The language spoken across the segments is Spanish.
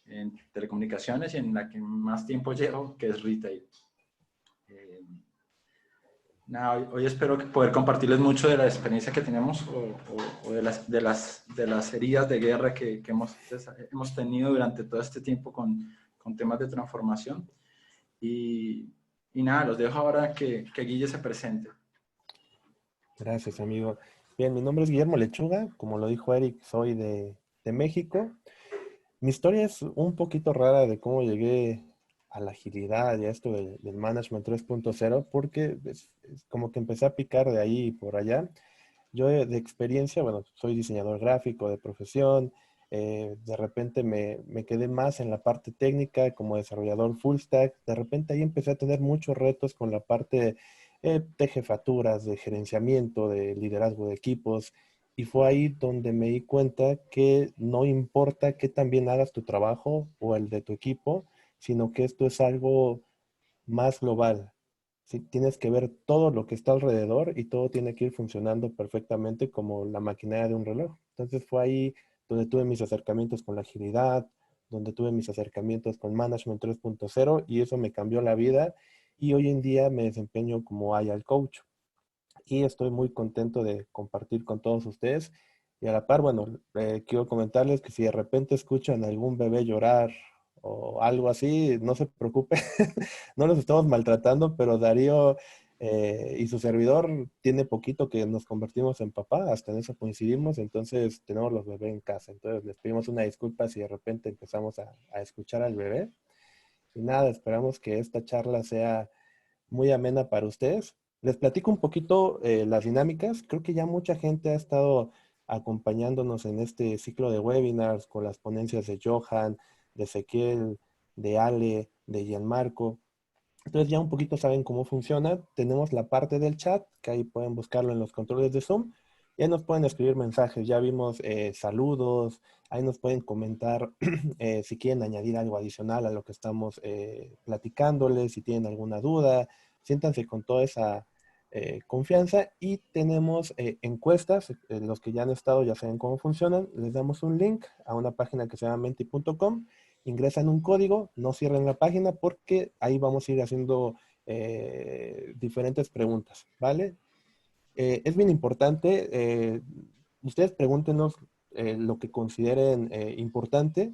en telecomunicaciones y en la que más tiempo llevo, que es retail. Nada, hoy espero poder compartirles mucho de la experiencia que tenemos o de las heridas de guerra que hemos tenido durante todo este tiempo con temas de transformación. Y nada, los dejo ahora que Guille se presente. Gracias, amigo. Bien, mi nombre es Guillermo Lechuga. Como lo dijo Eric, soy de México. Mi historia es un poquito rara de cómo llegué a la agilidad y a esto del Management 3.0, porque es como que empecé a picar de ahí y por allá. Yo de experiencia, bueno, soy diseñador gráfico de profesión. De repente me quedé más en la parte técnica como desarrollador full stack. De repente ahí empecé a tener muchos retos con la parte de jefaturas, de gerenciamiento, de liderazgo de equipos. Y fue ahí donde me di cuenta que no importa qué tan bien hagas tu trabajo o el de tu equipo, sino que esto es algo más global. Sí, tienes que ver todo lo que está alrededor y todo tiene que ir funcionando perfectamente como la maquinaria de un reloj. Entonces fue ahí donde tuve mis acercamientos con la agilidad, donde tuve mis acercamientos con Management 3.0 y eso me cambió la vida y hoy en día me desempeño como Agile Coach y estoy muy contento de compartir con todos ustedes. Y a la par, bueno, quiero comentarles que si de repente escuchan algún bebé llorar o algo así, no se preocupe, no los estamos maltratando, pero Darío y su servidor tiene poquito que nos convertimos en papá, hasta en eso coincidimos, entonces tenemos los bebés en casa, entonces les pedimos una disculpa si de repente empezamos a escuchar al bebé. Y nada, esperamos que esta charla sea muy amena para ustedes. Les platico un poquito las dinámicas. Creo que ya mucha gente ha estado acompañándonos en este ciclo de webinars con las ponencias de Johan, de Ezequiel, de Ale, de Gianmarco. Entonces ya un poquito saben cómo funciona. Tenemos la parte del chat, que ahí pueden buscarlo en los controles de Zoom. Y ahí nos pueden escribir mensajes. Ya vimos saludos. Ahí nos pueden comentar si quieren añadir algo adicional a lo que estamos platicándoles, si tienen alguna duda. Siéntanse con toda esa confianza. Y tenemos encuestas. Los que ya han estado ya saben cómo funcionan. Les damos un link a una página que se llama menti.com. Ingresan un código, no cierren la página porque ahí vamos a ir haciendo diferentes preguntas, ¿vale? Es bien importante, ustedes pregúntenos lo que consideren importante.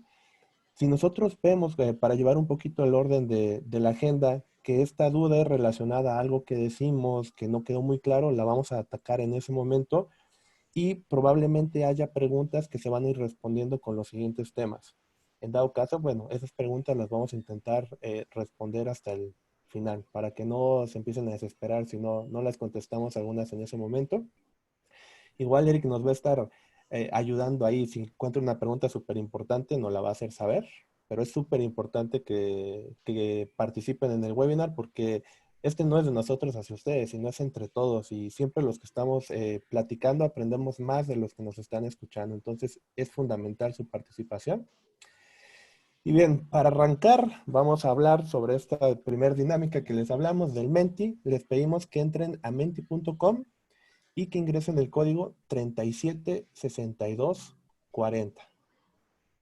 Si nosotros vemos para llevar un poquito el orden de la agenda, que esta duda es relacionada a algo que decimos que no quedó muy claro, la vamos a atacar en ese momento y probablemente haya preguntas que se van a ir respondiendo con los siguientes temas. En dado caso, bueno, esas preguntas las vamos a intentar responder hasta el final, para que no se empiecen a desesperar si no las contestamos algunas en ese momento. Igual Eric nos va a estar ayudando ahí. Si encuentra una pregunta súper importante, nos la va a hacer saber, pero es súper importante que participen en el webinar porque este no es de nosotros hacia ustedes, sino es entre todos y siempre los que estamos platicando aprendemos más de los que nos están escuchando. Entonces es fundamental su participación. Y bien, para arrancar, vamos a hablar sobre esta primer dinámica que les hablamos del Menti. Les pedimos que entren a menti.com y que ingresen el código 376240.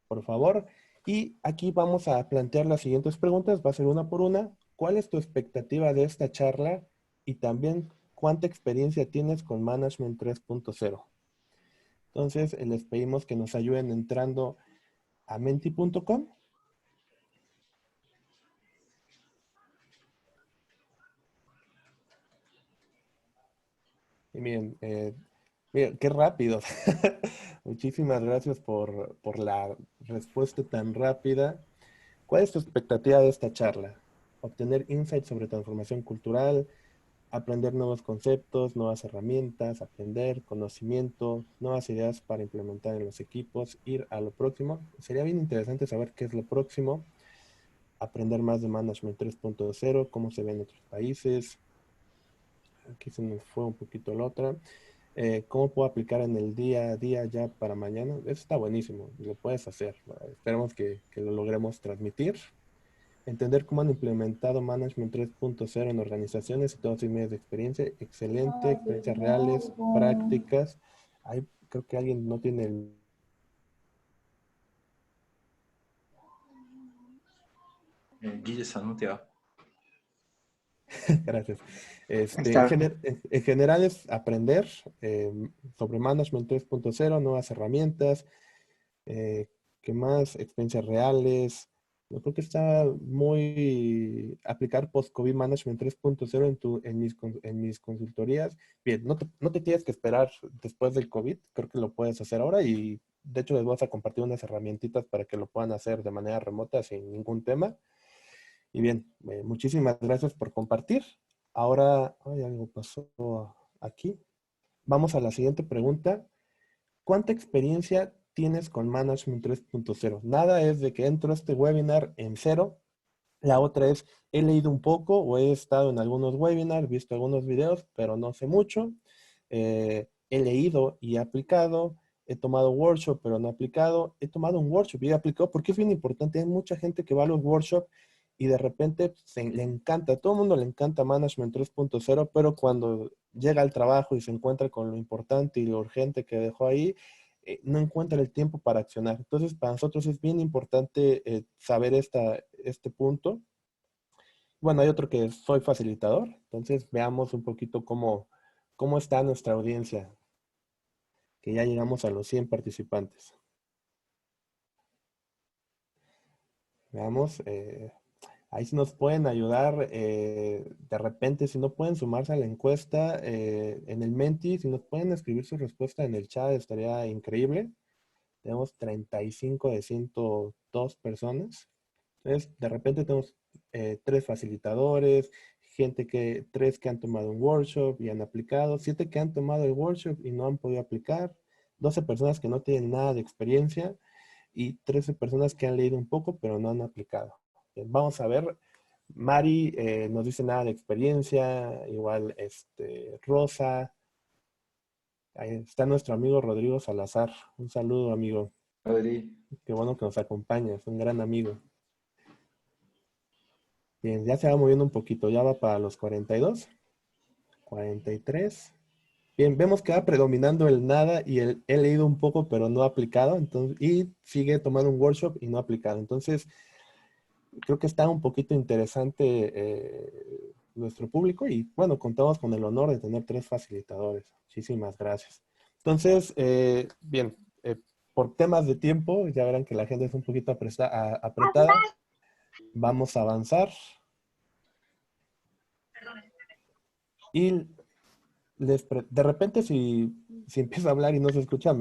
Por favor. Y aquí vamos a plantear las siguientes preguntas. Va a ser una por una. ¿Cuál es tu expectativa de esta charla? Y también, ¿cuánta experiencia tienes con Management 3.0? Entonces, les pedimos que nos ayuden entrando a menti.com. Y miren, miren, qué rápido. Muchísimas gracias por la respuesta tan rápida. ¿Cuál es tu expectativa de esta charla? Obtener insights sobre transformación cultural, aprender nuevos conceptos, nuevas herramientas, aprender conocimiento, nuevas ideas para implementar en los equipos, ir a lo próximo. Sería bien interesante saber qué es lo próximo, aprender más de Management 3.0, cómo se ve en otros países. Aquí se me fue un poquito la otra. ¿Cómo puedo aplicar en el día a día ya para mañana? Eso está buenísimo, lo puedes hacer. Esperemos que lo logremos transmitir. Entender cómo han implementado Management 3.0 en organizaciones y todos sus medios de experiencia. Excelente, experiencias reales, prácticas. Ahí creo que alguien no tiene el Guille, estás muteado. Gracias. Está. En general es aprender sobre Management 3.0, nuevas herramientas, ¿qué más? Experiencias reales. Yo creo que está muy aplicar Post-COVID Management 3.0 en mis consultorías. Bien, no te tienes que esperar después del COVID, creo que lo puedes hacer ahora y de hecho les vas a compartir unas herramientitas para que lo puedan hacer de manera remota sin ningún tema. Y bien, muchísimas gracias por compartir. Ahora, ay, algo pasó aquí. Vamos a la siguiente pregunta. ¿Cuánta experiencia tienes con Management 3.0? Nada es de que entro a este webinar en cero. La otra es, he leído un poco o he estado en algunos webinars, visto algunos videos, pero no sé mucho. He leído y he aplicado. He tomado workshop, pero no he aplicado. He tomado un workshop y he aplicado porque es bien importante. Hay mucha gente que va a los workshops y de repente le encanta, a todo el mundo le encanta Management 3.0, pero cuando llega al trabajo y se encuentra con lo importante y lo urgente que dejó ahí, no encuentra el tiempo para accionar. Entonces, para nosotros es bien importante saber este punto. Bueno, hay otro que soy facilitador, entonces veamos un poquito cómo está nuestra audiencia, que ya llegamos a los 100 participantes. Veamos, ahí sí nos pueden ayudar, de repente si no pueden sumarse a la encuesta en el Menti, si nos pueden escribir su respuesta en el chat estaría increíble. Tenemos 35 de 102 personas. Entonces, de repente tenemos 3 facilitadores, tres que han tomado un workshop y han aplicado, 7 que han tomado el workshop y no han podido aplicar, 12 personas que no tienen nada de experiencia y 13 personas que han leído un poco pero no han aplicado. Bien, vamos a ver. Mari nos dice nada de experiencia, igual Rosa. Ahí está nuestro amigo Rodrigo Salazar. Un saludo, amigo. Rodri. Qué bueno que nos acompaña, es un gran amigo. Bien, ya se va moviendo un poquito, ya va para los 42, 43. Bien, vemos que va predominando el nada y el he leído un poco pero no aplicado, entonces, y sigue tomando un workshop y no aplicado. Entonces, creo que está un poquito interesante nuestro público y bueno, contamos con el honor de tener 3 facilitadores. Muchísimas gracias. Entonces, bien, por temas de tiempo, ya verán que la gente es un poquito apretada. Vamos a avanzar. Y de repente si empiezo a hablar y no se escucha,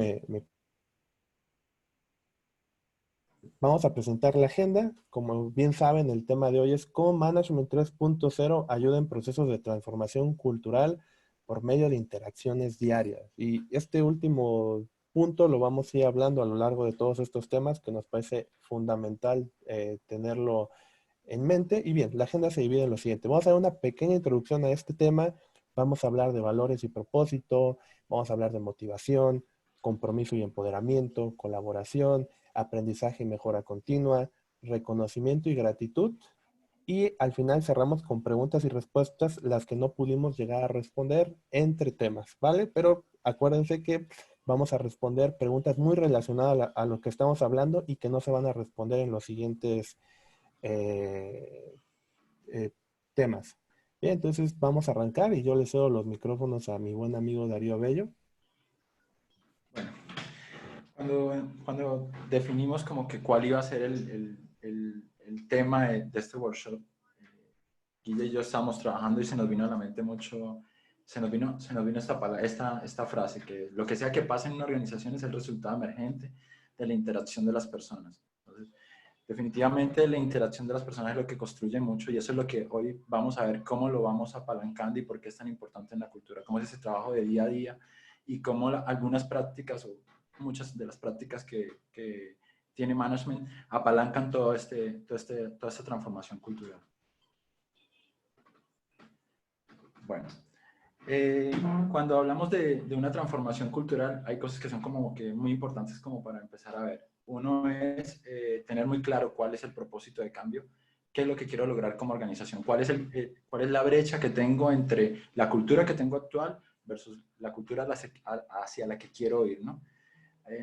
vamos a presentar la agenda. Como bien saben, el tema de hoy es cómo Management 3.0 ayuda en procesos de transformación cultural por medio de interacciones diarias. Y este último punto lo vamos a ir hablando a lo largo de todos estos temas que nos parece fundamental tenerlo en mente. Y bien, la agenda se divide en lo siguiente. Vamos a dar una pequeña introducción a este tema. Vamos a hablar de valores y propósito. Vamos a hablar de motivación, compromiso y empoderamiento, colaboración, aprendizaje y mejora continua, reconocimiento y gratitud. Y al final cerramos con preguntas y respuestas, las que no pudimos llegar a responder entre temas, ¿vale? Pero acuérdense que vamos a responder preguntas muy relacionadas a lo que estamos hablando y que no se van a responder en los siguientes temas. Bien, entonces vamos a arrancar y yo le cedo los micrófonos a mi buen amigo Darío Bello. Bueno, cuando definimos como que cuál iba a ser el tema de este workshop, Guille y yo estábamos trabajando y se nos vino a la mente mucho, se nos vino esta frase, que lo que sea que pase en una organización es el resultado emergente de la interacción de las personas. Entonces, definitivamente la interacción de las personas es lo que construye mucho y eso es lo que hoy vamos a ver cómo lo vamos apalancando y por qué es tan importante en la cultura, cómo es ese trabajo de día a día y cómo algunas prácticas o muchas de las prácticas que tiene management apalancan toda esta transformación cultural. Bueno, cuando hablamos de una transformación cultural, hay cosas que son como que muy importantes como para empezar a ver. Uno es tener muy claro cuál es el propósito de cambio, qué es lo que quiero lograr como organización, cuál es la brecha que tengo entre la cultura que tengo actual versus la cultura hacia la que quiero ir, ¿no?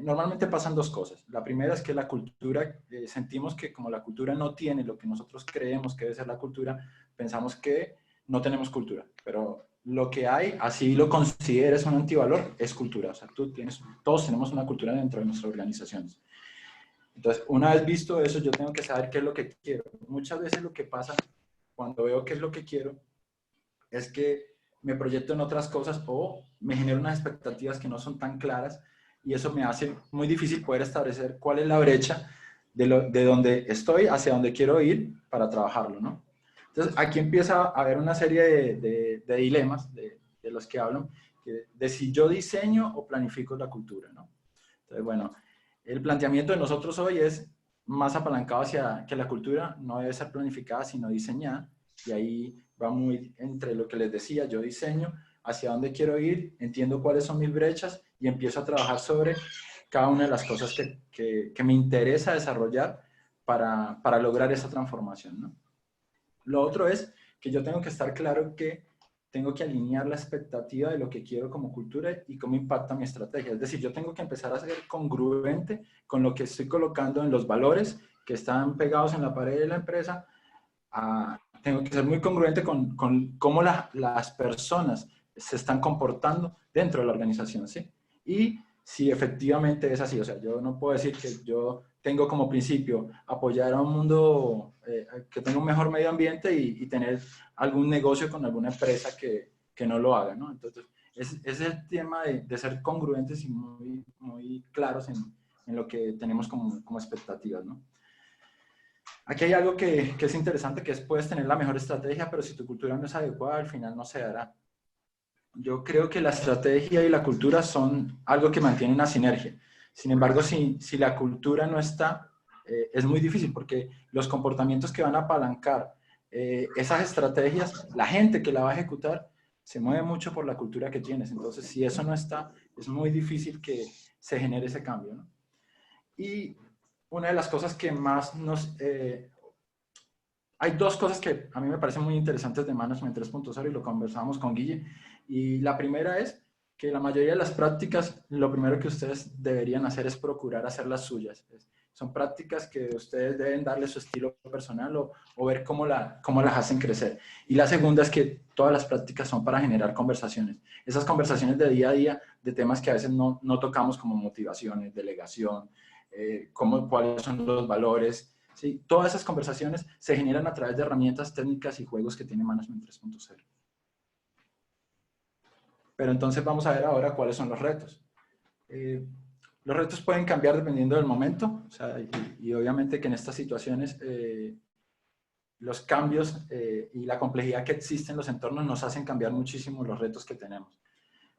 normalmente pasan dos cosas. La primera es que la cultura, sentimos que como la cultura no tiene lo que nosotros creemos que debe ser la cultura, pensamos que no tenemos cultura, pero lo que hay, así lo consideres un antivalor, es cultura. O sea, todos tenemos una cultura dentro de nuestras organizaciones. Entonces, una vez visto eso, yo tengo que saber qué es lo que quiero. Muchas veces lo que pasa cuando veo qué es lo que quiero es que me proyecto en otras cosas o me genero unas expectativas que no son tan claras y eso me hace muy difícil poder establecer cuál es la brecha de donde estoy hacia donde quiero ir para trabajarlo, ¿no? Entonces, aquí empieza a haber una serie de dilemas de los que hablan, de si yo diseño o planifico la cultura, ¿no? Entonces, bueno, el planteamiento de nosotros hoy es más apalancado hacia que la cultura no debe ser planificada, sino diseñada, y ahí va muy entre lo que les decía, yo diseño hacia dónde quiero ir, entiendo cuáles son mis brechas y empiezo a trabajar sobre cada una de las cosas que me interesa desarrollar para lograr esa transformación, ¿no? Lo otro es que yo tengo que estar claro que tengo que alinear la expectativa de lo que quiero como cultura y cómo impacta mi estrategia. Es decir, yo tengo que empezar a ser congruente con lo que estoy colocando en los valores que están pegados en la pared de la empresa. Tengo que ser muy congruente con cómo las personas se están comportando dentro de la organización, ¿sí? Y si efectivamente es así, o sea, yo no puedo decir que yo tengo como principio apoyar a un mundo que tenga un mejor medio ambiente y tener algún negocio con alguna empresa que no lo haga, ¿no? Entonces, es el tema de ser congruentes y muy, muy claros en lo que tenemos como expectativas, ¿no? Aquí hay algo que es interesante, que es puedes tener la mejor estrategia, pero si tu cultura no es adecuada, al final no se dará. Yo creo que la estrategia y la cultura son algo que mantiene una sinergia. Sin embargo, si la cultura no está, es muy difícil porque los comportamientos que van a apalancar esas estrategias, la gente que la va a ejecutar, se mueve mucho por la cultura que tienes. Entonces, si eso no está, es muy difícil que se genere ese cambio, ¿no? Y una de las cosas que más hay dos cosas que a mí me parecen muy interesantes de Management 3.0 y lo conversamos con Guille. Y la primera es que la mayoría de las prácticas, lo primero que ustedes deberían hacer es procurar hacer las suyas. Son prácticas que ustedes deben darle su estilo personal o ver cómo las hacen crecer. Y la segunda es que todas las prácticas son para generar conversaciones. Esas conversaciones de día a día, de temas que a veces no tocamos como motivaciones, delegación, cuáles son los valores. Sí, todas esas conversaciones se generan a través de herramientas técnicas y juegos que tiene Management 3.0. Pero entonces vamos a ver ahora cuáles son los retos. Los retos pueden cambiar dependiendo del momento, o sea, y obviamente que en estas situaciones los cambios y la complejidad que existe en los entornos nos hacen cambiar muchísimo los retos que tenemos.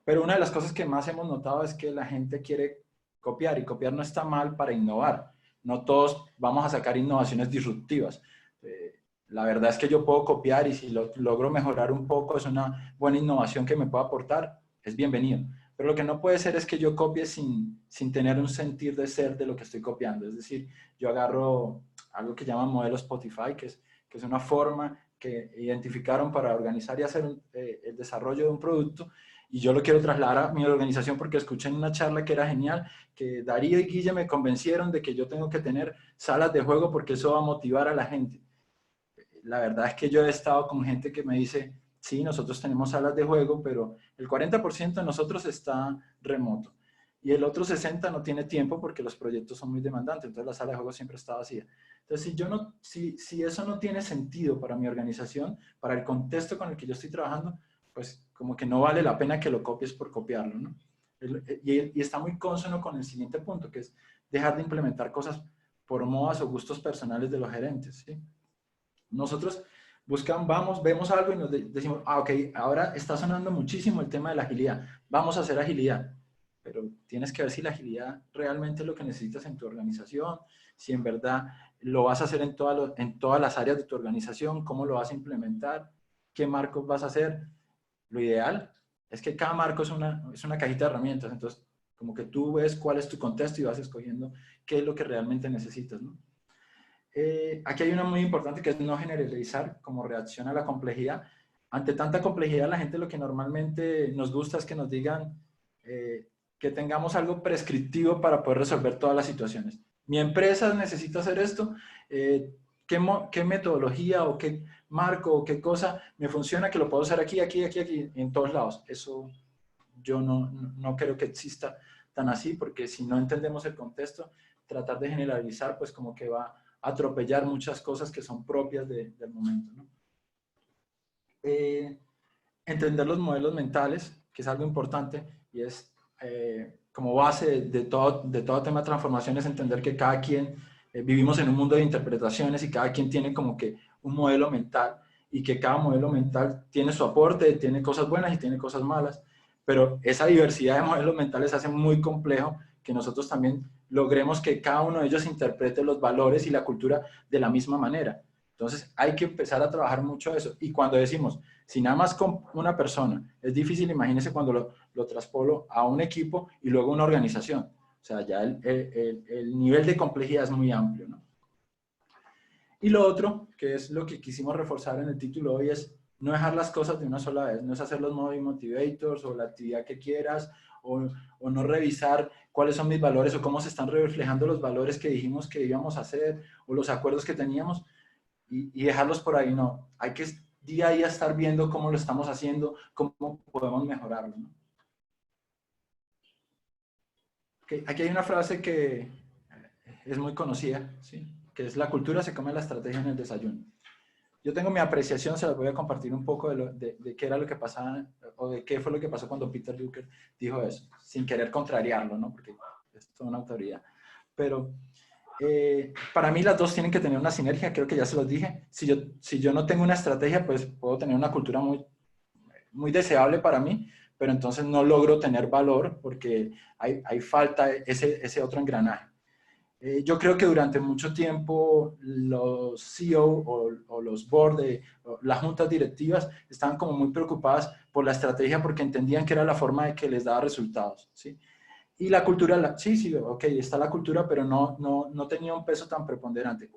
Pero una de las cosas que más hemos notado es que la gente quiere copiar y copiar no está mal para innovar. No todos vamos a sacar innovaciones disruptivas. La verdad es que yo puedo copiar y si logro mejorar un poco, es una buena innovación que me pueda aportar, es bienvenido. Pero lo que no puede ser es que yo copie sin tener un sentir de ser de lo que estoy copiando. Es decir, yo agarro algo que llaman modelo Spotify, que es una forma que identificaron para organizar y hacer el desarrollo de un producto, y yo lo quiero trasladar a mi organización porque escuché en una charla que era genial, que Darío y Guille me convencieron de que yo tengo que tener salas de juego porque eso va a motivar a la gente. La verdad es que yo he estado con gente que me dice, sí, nosotros tenemos salas de juego, pero el 40% de nosotros está remoto y el otro 60% no tiene tiempo porque los proyectos son muy demandantes, entonces la sala de juego siempre está vacía. Entonces, si eso no tiene sentido para mi organización, para el contexto con el que yo estoy trabajando, pues como que no vale la pena que lo copies por copiarlo, ¿no? Y está muy consono con el siguiente punto, que es dejar de implementar cosas por modas o gustos personales de los gerentes, ¿sí? Nosotros vemos algo y nos decimos, ok, ahora está sonando muchísimo el tema de la agilidad, vamos a hacer agilidad, pero tienes que ver si la agilidad realmente es lo que necesitas en tu organización, si en verdad lo vas a hacer en todas las áreas de tu organización, cómo lo vas a implementar, qué marcos vas a hacer. Lo ideal es que cada marco es una cajita de herramientas, entonces como que tú ves cuál es tu contexto y vas escogiendo qué es lo que realmente necesitas, ¿no? Aquí hay una muy importante que es no generalizar como reacción a la complejidad. Ante tanta complejidad, la gente lo que normalmente nos gusta es que nos digan, que tengamos algo prescriptivo para poder resolver todas las situaciones. Mi empresa necesita hacer esto, ¿qué metodología o qué marco o qué cosa me funciona que lo puedo hacer aquí, aquí, aquí, aquí, en todos lados? Eso yo no creo que exista tan así, porque si no entendemos el contexto, tratar de generalizar, pues como que va a atropellar muchas cosas que son propias del momento, ¿no? Entender los modelos mentales, que es algo importante, y es como base de todo tema de transformación, es entender que cada quien vivimos en un mundo de interpretaciones y cada quien tiene como que un modelo mental, y que cada modelo mental tiene su aporte, tiene cosas buenas y tiene cosas malas, pero esa diversidad de modelos mentales hace muy complejo que nosotros también logremos que cada uno de ellos interprete los valores y la cultura de la misma manera. Entonces hay que empezar a trabajar mucho eso. Y cuando decimos, si nada más con una persona es difícil, imagínense cuando lo traspolo a un equipo y luego una organización. O sea, ya el nivel de complejidad es muy amplio, ¿no? Y lo otro, que es lo que quisimos reforzar en el título hoy, es no dejar las cosas de una sola vez, no es hacer los movie motivators o la actividad que quieras, o no revisar cuáles son mis valores o cómo se están reflejando los valores que dijimos que íbamos a hacer o los acuerdos que teníamos, y dejarlos por ahí. No, hay que día a día estar viendo cómo lo estamos haciendo, cómo podemos mejorarlo, ¿no? Okay, aquí hay una frase que es muy conocida, ¿sí? Que es: la cultura se come la estrategia en el desayuno. Yo tengo mi apreciación, se las voy a compartir un poco de qué era lo que pasaba, o de qué fue lo que pasó cuando Peter Drucker dijo eso, sin querer contrariarlo, ¿no? Porque es toda una autoridad. Pero para mí las dos tienen que tener una sinergia, creo que ya se los dije. Si yo no tengo una estrategia, pues puedo tener una cultura muy deseable para mí, pero entonces no logro tener valor porque hay falta ese otro engranaje. Yo creo que durante mucho tiempo los CEO o los board, las juntas directivas, estaban como muy preocupadas por la estrategia porque entendían que era la forma de que les daba resultados, ¿sí? Y la cultura, sí, ok, está la cultura, pero no tenía un peso tan preponderante.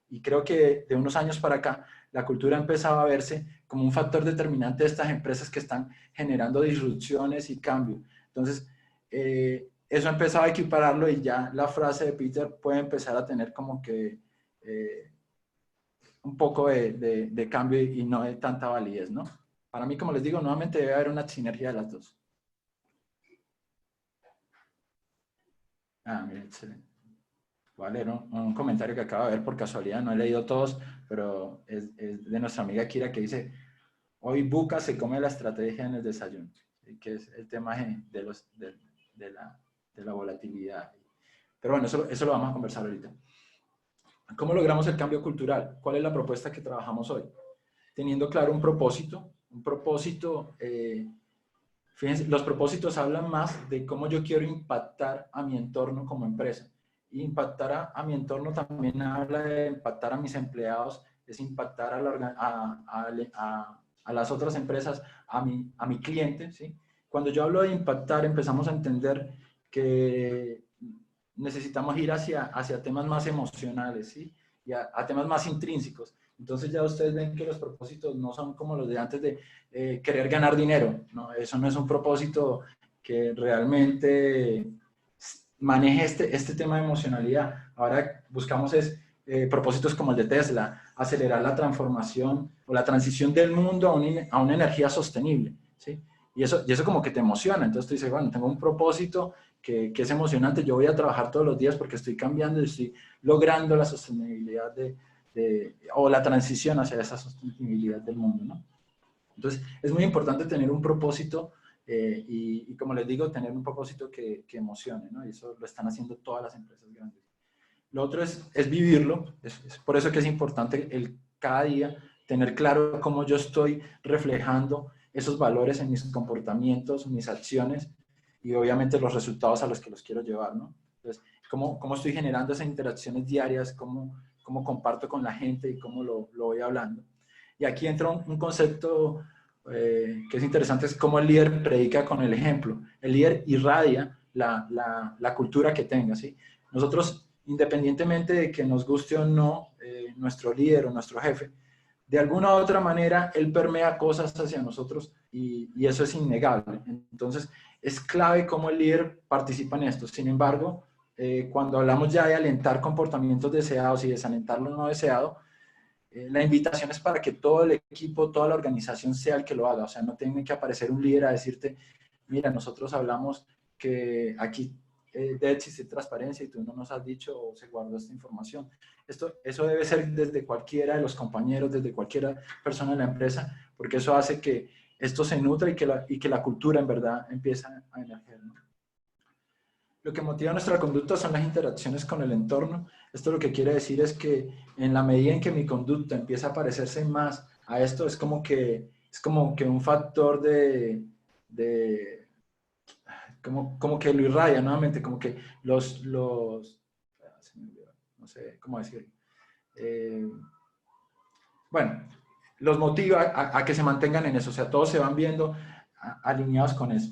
Y creo que de unos años para acá, la cultura empezaba a verse como un factor determinante de estas empresas que están generando disrupciones y cambios. Entonces, eso empezaba a equipararlo, y ya la frase de Peter puede empezar a tener como que un poco de cambio y no de tanta validez, ¿no? Para mí, como les digo, nuevamente debe haber una sinergia de las dos. Mira, excelente. Voy a leer un comentario que acabo de ver por casualidad, no he leído todos, pero es de nuestra amiga Kira, que dice: hoy Buca se come la estrategia en el desayuno, que es el tema de la volatilidad. Pero bueno, eso lo vamos a conversar ahorita. ¿Cómo logramos el cambio cultural? ¿Cuál es la propuesta que trabajamos hoy? Teniendo claro un propósito, fíjense, los propósitos hablan más de cómo yo quiero impactar a mi entorno como empresa. Y impactar a mi entorno también habla de impactar a mis empleados, es impactar a las otras empresas, a mi cliente, ¿sí? Cuando yo hablo de impactar, empezamos a entender que necesitamos ir hacia temas más emocionales, ¿sí? Y a temas más intrínsecos. Entonces ya ustedes ven que los propósitos no son como los de antes de querer ganar dinero, ¿no? Eso no es un propósito que realmente maneje este tema de emocionalidad. Ahora buscamos propósitos como el de Tesla, acelerar la transformación o la transición del mundo a una energía sostenible, ¿sí? Y eso como que te emociona. Entonces tú dices, bueno, tengo un propósito que es emocionante, yo voy a trabajar todos los días porque estoy cambiando y estoy logrando la sostenibilidad o la transición hacia esa sostenibilidad del mundo, ¿no? Entonces, es muy importante tener un propósito y como les digo, tener un propósito que emocione, ¿no? Y eso lo están haciendo todas las empresas grandes. Lo otro es vivirlo, es por eso que es importante cada día tener claro cómo yo estoy reflejando esos valores en mis comportamientos, mis acciones y obviamente los resultados a los que los quiero llevar, ¿no? Entonces, cómo estoy generando esas interacciones diarias, cómo comparto con la gente y cómo lo voy hablando. Y aquí entra un concepto que es interesante, es cómo el líder predica con el ejemplo. El líder irradia la cultura que tenga, ¿sí? Nosotros, independientemente de que nos guste o no nuestro líder o nuestro jefe, de alguna u otra manera, él permea cosas hacia nosotros y eso es innegable. Entonces, es clave cómo el líder participa en esto. Sin embargo, cuando hablamos ya de alentar comportamientos deseados y desalentar lo no deseado, la invitación es para que todo el equipo, toda la organización sea el que lo haga. O sea, no tiene que aparecer un líder a decirte, mira, nosotros hablamos que aquí debe existir transparencia y tú no nos has dicho o se guardó esta información. Eso debe ser desde cualquiera de los compañeros, desde cualquier persona de la empresa, porque eso hace que esto se nutra y que la cultura en verdad empieza a emerger, ¿no? Lo que motiva nuestra conducta son las interacciones con el entorno. Esto lo que quiere decir es que en la medida en que mi conducta empieza a parecerse más a esto, es como que un factor de como que lo irradia nuevamente, como que se me olvidó, no sé cómo decirlo. Eh, bueno, los motiva a que se mantengan en eso, o sea, todos se van viendo alineados con eso.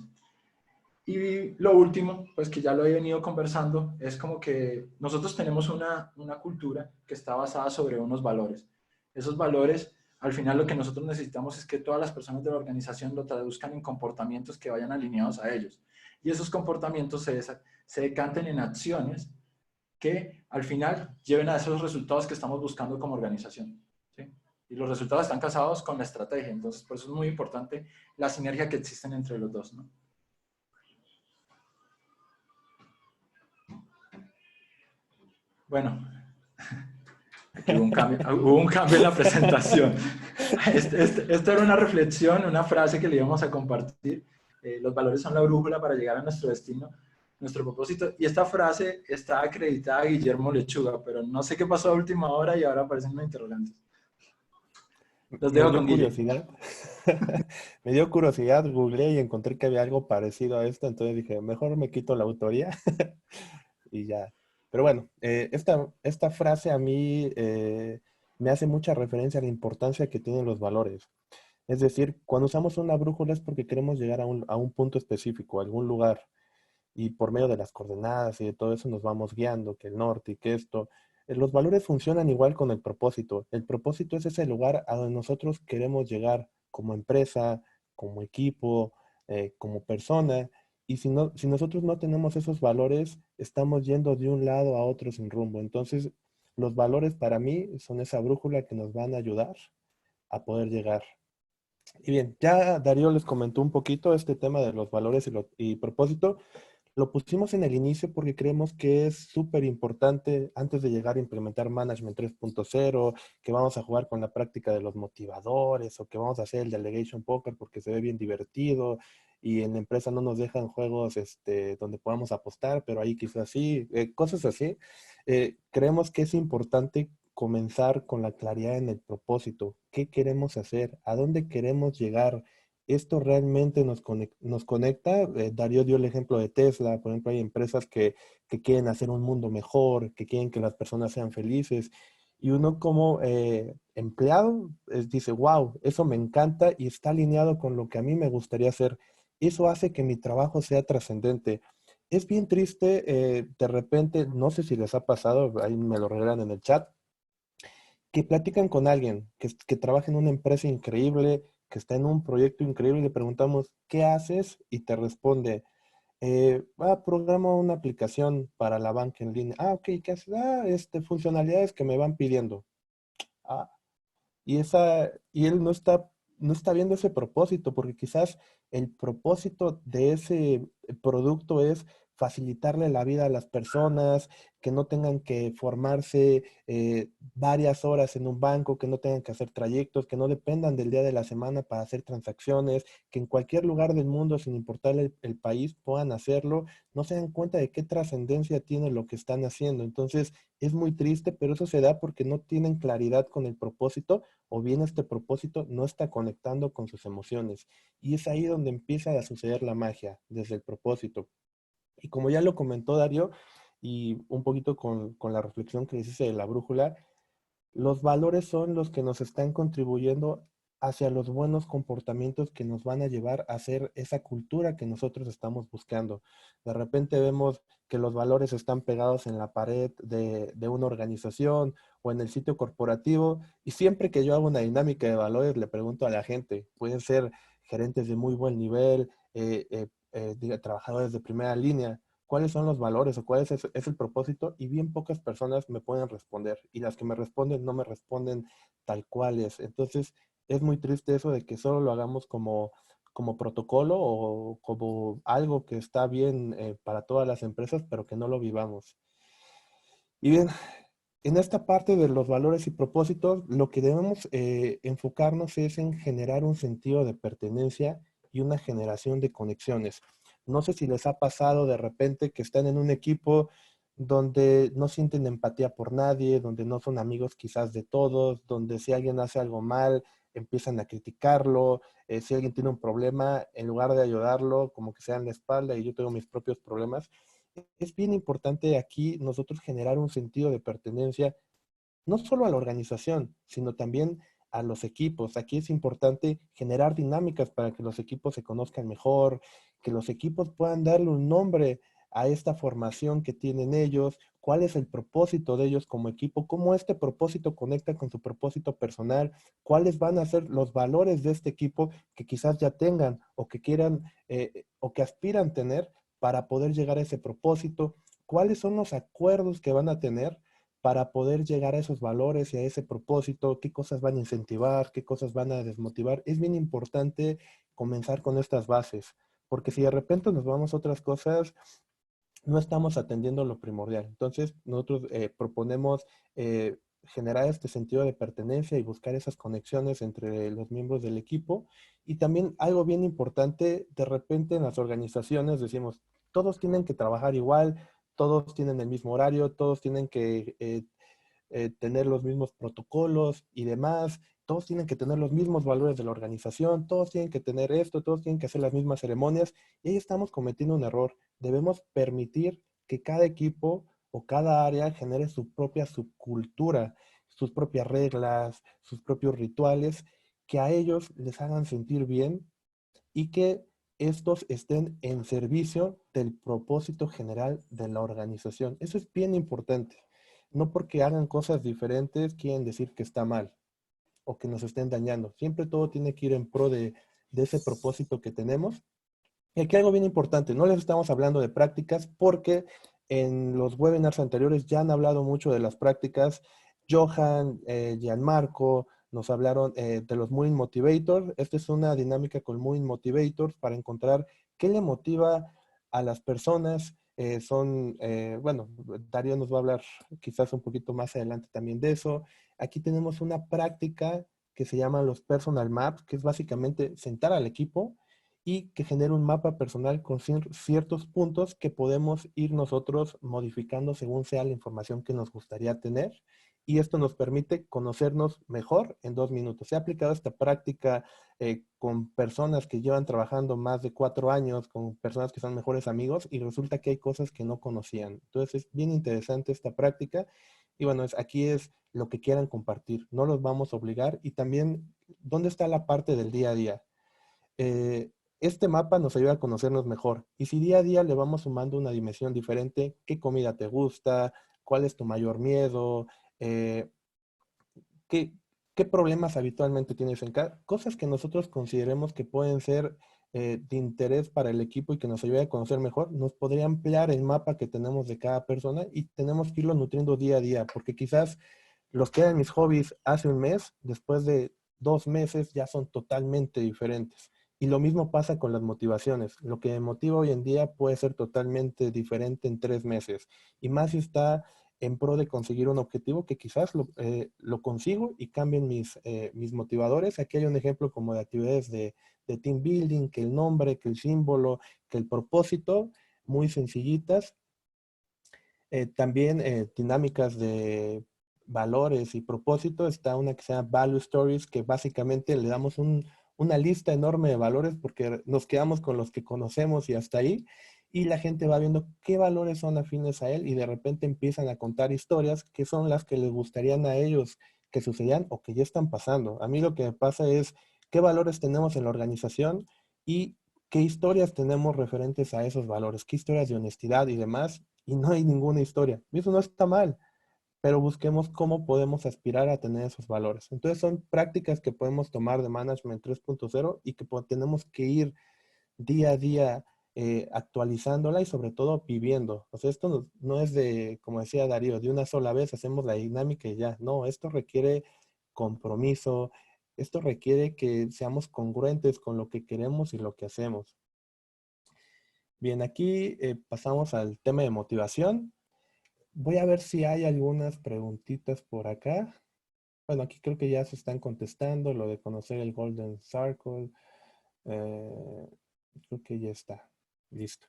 Y lo último, pues que ya lo he venido conversando, es como que nosotros tenemos una cultura que está basada sobre unos valores. Esos valores, al final lo que nosotros necesitamos es que todas las personas de la organización lo traduzcan en comportamientos que vayan alineados a ellos. Y esos comportamientos se decanten en acciones que al final lleven a esos resultados que estamos buscando como organización, ¿sí? Y los resultados están casados con la estrategia. Entonces, por eso es muy importante la sinergia que existen entre los dos, ¿no? Bueno, aquí hubo un cambio en la presentación. Esto era una reflexión, una frase que le íbamos a compartir. Los valores son la brújula para llegar a nuestro destino, nuestro propósito. Y esta frase está acreditada a Guillermo Lechuga, pero no sé qué pasó a última hora y ahora aparecen unos interrogantes. Los Me dejo dio con Guille. curiosidad. Me dio curiosidad, googleé y encontré que había algo parecido a esto, entonces dije, mejor me quito la autoría y ya. Pero bueno, esta frase a mí me hace mucha referencia a la importancia que tienen los valores. Es decir, cuando usamos una brújula es porque queremos llegar a un punto específico, a algún lugar, y por medio de las coordenadas y de todo eso nos vamos guiando, que el norte y que esto. Los valores funcionan igual con el propósito. El propósito es ese lugar a donde nosotros queremos llegar como empresa, como equipo, como persona. Y si nosotros no tenemos esos valores, estamos yendo de un lado a otro sin rumbo. Entonces, los valores para mí son esa brújula que nos van a ayudar a poder llegar. Y bien, ya Darío les comentó un poquito este tema de los valores y propósito. Lo pusimos en el inicio porque creemos que es súper importante antes de llegar a implementar Management 3.0, que vamos a jugar con la práctica de los motivadores o que vamos a hacer el Delegation Poker porque se ve bien divertido y en la empresa no nos dejan juegos donde podamos apostar, pero ahí quizás sí, cosas así. Creemos que es importante comenzar con la claridad en el propósito. ¿Qué queremos hacer? ¿A dónde queremos llegar? ¿Esto realmente nos conecta? Darío dio el ejemplo de Tesla. Por ejemplo, hay empresas que quieren hacer un mundo mejor, que quieren que las personas sean felices. Y uno como empleado dice, wow, eso me encanta y está alineado con lo que a mí me gustaría hacer. Eso hace que mi trabajo sea trascendente. Es bien triste, de repente, no sé si les ha pasado, ahí me lo regalan en el chat, que platican con alguien que trabaja en una empresa increíble, que está en un proyecto increíble y le preguntamos, ¿qué haces? Y te responde, programo una aplicación para la banca en línea. Ah, ok, ¿qué haces? Ah, funcionalidades que me van pidiendo. Ah, y él no está viendo ese propósito, porque quizás el propósito de ese producto es facilitarle la vida a las personas, que no tengan que formarse varias horas en un banco, que no tengan que hacer trayectos, que no dependan del día de la semana para hacer transacciones, que en cualquier lugar del mundo, sin importar el país, puedan hacerlo, no se dan cuenta de qué trascendencia tiene lo que están haciendo. Entonces, es muy triste, pero eso se da porque no tienen claridad con el propósito o bien este propósito no está conectando con sus emociones. Y es ahí donde empieza a suceder la magia, desde el propósito. Y como ya lo comentó Darío, y un poquito con la reflexión que les hice de la brújula, los valores son los que nos están contribuyendo hacia los buenos comportamientos que nos van a llevar a ser esa cultura que nosotros estamos buscando. De repente vemos que los valores están pegados en la pared de una organización o en el sitio corporativo y siempre que yo hago una dinámica de valores le pregunto a la gente, pueden ser gerentes de muy buen nivel, trabajadores de primera línea, cuáles son los valores o cuál es el propósito, y bien pocas personas me pueden responder, y las que me responden no me responden tal cual es. Entonces, es muy triste eso de que solo lo hagamos como protocolo o como algo que está bien para todas las empresas, pero que no lo vivamos. Y bien, en esta parte de los valores y propósitos, lo que debemos enfocarnos es en generar un sentido de pertenencia y una generación de conexiones. No sé si les ha pasado de repente que están en un equipo donde no sienten empatía por nadie, donde no son amigos quizás de todos, donde si alguien hace algo mal, empiezan a criticarlo, si alguien tiene un problema, en lugar de ayudarlo, como que se dan la espalda y yo tengo mis propios problemas. Es bien importante aquí nosotros generar un sentido de pertenencia, no solo a la organización, sino también a los equipos. Aquí es importante generar dinámicas para que los equipos se conozcan mejor, que los equipos puedan darle un nombre a esta formación que tienen ellos, cuál es el propósito de ellos como equipo, cómo este propósito conecta con su propósito personal, cuáles van a ser los valores de este equipo que quizás ya tengan o que quieran o que aspiran tener para poder llegar a ese propósito, cuáles son los acuerdos que van a tener para poder llegar a esos valores y a ese propósito, qué cosas van a incentivar, qué cosas van a desmotivar. Es bien importante comenzar con estas bases, porque si de repente nos vamos a otras cosas, no estamos atendiendo lo primordial. Entonces, nosotros proponemos generar este sentido de pertenencia y buscar esas conexiones entre los miembros del equipo. Y también algo bien importante, de repente en las organizaciones decimos, todos tienen que trabajar igual, todos tienen el mismo horario, todos tienen que tener los mismos protocolos y demás, todos tienen que tener los mismos valores de la organización, todos tienen que tener esto, todos tienen que hacer las mismas ceremonias, y ahí estamos cometiendo un error. Debemos permitir que cada equipo o cada área genere su propia subcultura, sus propias reglas, sus propios rituales, que a ellos les hagan sentir bien y que estos estén en servicio del propósito general de la organización. Eso es bien importante. No porque hagan cosas diferentes quieren decir que está mal o que nos estén dañando. Siempre todo tiene que ir en pro de ese propósito que tenemos. Y aquí algo bien importante, no les estamos hablando de prácticas porque en los webinars anteriores ya han hablado mucho de las prácticas. Johan, Gianmarco, nos hablaron de los Moving Motivators. Esta es una dinámica con Moving Motivators para encontrar qué le motiva a las personas. Bueno, Darío nos va a hablar quizás un poquito más adelante también de eso. Aquí tenemos una práctica que se llama los Personal Maps, que es básicamente sentar al equipo y que genere un mapa personal con ciertos puntos que podemos ir nosotros modificando según sea la información que nos gustaría tener. Y esto nos permite conocernos mejor en 2 minutos. Se ha aplicado esta práctica con personas que llevan trabajando más de 4 años, con personas que son mejores amigos, y resulta que hay cosas que no conocían. Entonces es bien interesante esta práctica. Y bueno, aquí es lo que quieran compartir. No los vamos a obligar. Y también, ¿dónde está la parte del día a día? eh, este mapa nos ayuda a conocernos mejor. Y si día a día le vamos sumando una dimensión diferente, qué comida te gusta, cuál es tu mayor miedo, eh, qué, qué problemas habitualmente tienes en casa, cosas que nosotros consideremos que pueden ser de interés para el equipo y que nos ayude a conocer mejor, nos podría ampliar el mapa que tenemos de cada persona y tenemos que irlo nutriendo día a día, porque quizás los que eran mis hobbies hace un mes, después de 2 meses ya son totalmente diferentes. Y lo mismo pasa con las motivaciones. Lo que me motiva hoy en día puede ser totalmente diferente en 3 meses. Y más si está en pro de conseguir un objetivo que quizás lo consigo y cambien mis motivadores. Aquí hay un ejemplo como de actividades de team building, que el nombre, que el símbolo, que el propósito, muy sencillitas. También dinámicas de valores y propósito. Está una que se llama Value Stories, que básicamente le damos una lista enorme de valores porque nos quedamos con los que conocemos y hasta ahí. Y la gente va viendo qué valores son afines a él y de repente empiezan a contar historias que son las que les gustarían a ellos que sucedían o que ya están pasando. A mí lo que me pasa es qué valores tenemos en la organización y qué historias tenemos referentes a esos valores, qué historias de honestidad y demás, y no hay ninguna historia. Y eso no está mal. pero busquemos cómo podemos aspirar a tener esos valores. Entonces son prácticas que podemos tomar de Management 3.0 y que tenemos que ir día a día actualizándola y sobre todo viviendo. O sea, esto no es de, como decía Darío, de una sola vez hacemos la dinámica y ya. No, esto requiere compromiso, esto requiere que seamos congruentes con lo que queremos y lo que hacemos. Bien, aquí pasamos al tema de motivación. Voy a ver si hay algunas preguntitas por acá. Bueno, aquí creo que ya se están contestando, lo de conocer el Golden Circle. Eh, Creo que ya está. Listo.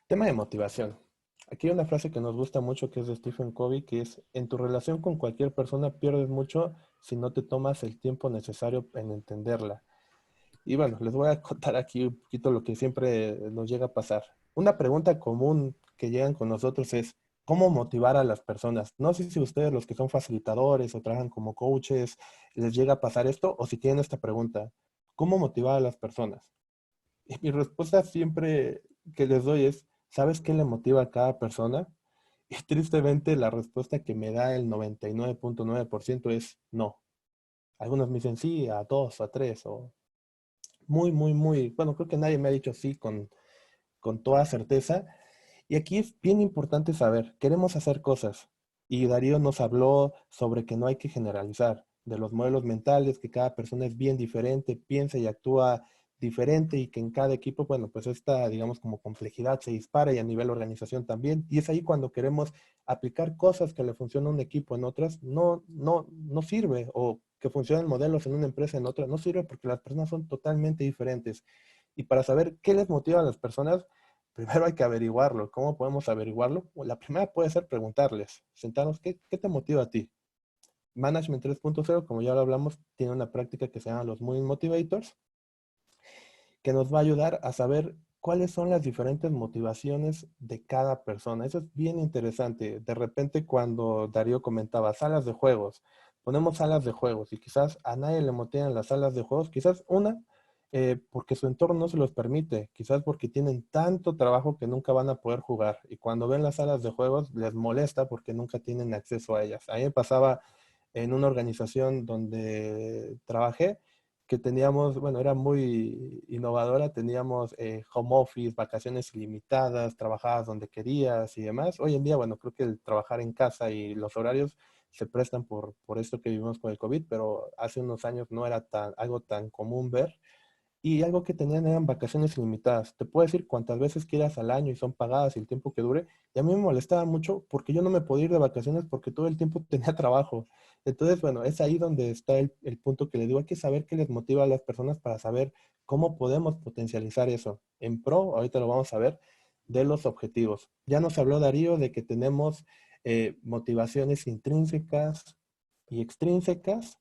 Tema de motivación. Aquí hay una frase que nos gusta mucho que es de Stephen Covey, que es, en tu relación con cualquier persona pierdes mucho si no te tomas el tiempo necesario en entenderla. Y bueno, les voy a contar aquí un poquito lo que siempre nos llega a pasar. Una pregunta común que llegan con nosotros es, ¿cómo motivar a las personas? No sé si ustedes, los que son facilitadores o trabajan como coaches, les llega a pasar esto o si tienen esta pregunta, ¿cómo motivar a las personas? Y mi respuesta siempre que les doy es, ¿sabes qué le motiva a cada persona? Y tristemente la respuesta que me da el 99.9% es no. Algunos me dicen sí, a dos, a tres, o bueno, creo que nadie me ha dicho sí con toda certeza. Y aquí es bien importante saber, queremos hacer cosas. Y Darío nos habló sobre que no hay que generalizar, de los modelos mentales, que cada persona es bien diferente, piensa y actúa diferente y que en cada equipo, bueno, pues esta, digamos, como complejidad se dispara y a nivel organización también. Y es ahí cuando queremos aplicar cosas que le funcionan a un equipo en otras, no sirve, o que funcionan modelos en una empresa en otra, no sirve porque las personas son totalmente diferentes. Y para saber qué les motiva a las personas, primero hay que averiguarlo. ¿Cómo podemos averiguarlo? La primera puede ser preguntarles, sentarnos, ¿qué te motiva a ti? Management 3.0, como ya lo hablamos, tiene una práctica que se llama los Moving Motivators, que nos va a ayudar a saber cuáles son las diferentes motivaciones de cada persona. Eso es bien interesante. De repente cuando Darío comentaba salas de juegos, ponemos salas de juegos y quizás a nadie le motivan las salas de juegos, quizás una, porque su entorno no se los permite, quizás porque tienen tanto trabajo que nunca van a poder jugar y cuando ven las salas de juegos les molesta porque nunca tienen acceso a ellas. A mí me pasaba en una organización donde trabajé, que teníamos, bueno, era muy innovadora, teníamos home office, vacaciones ilimitadas, trabajabas donde querías y demás. Hoy en día, bueno, creo que el trabajar en casa y los horarios se prestan por esto que vivimos con el COVID, pero hace unos años no era algo tan común ver. Y algo que tenían eran vacaciones ilimitadas. Te puedes ir cuantas veces quieras al año y son pagadas y el tiempo que dure. Y a mí me molestaba mucho porque yo no me podía ir de vacaciones porque todo el tiempo tenía trabajo. Entonces, bueno, es ahí donde está el punto que le digo. Hay que saber qué les motiva a las personas para saber cómo podemos potencializar eso. En pro, ahorita lo vamos a ver, de los objetivos. Ya nos habló Darío de que tenemos motivaciones intrínsecas y extrínsecas.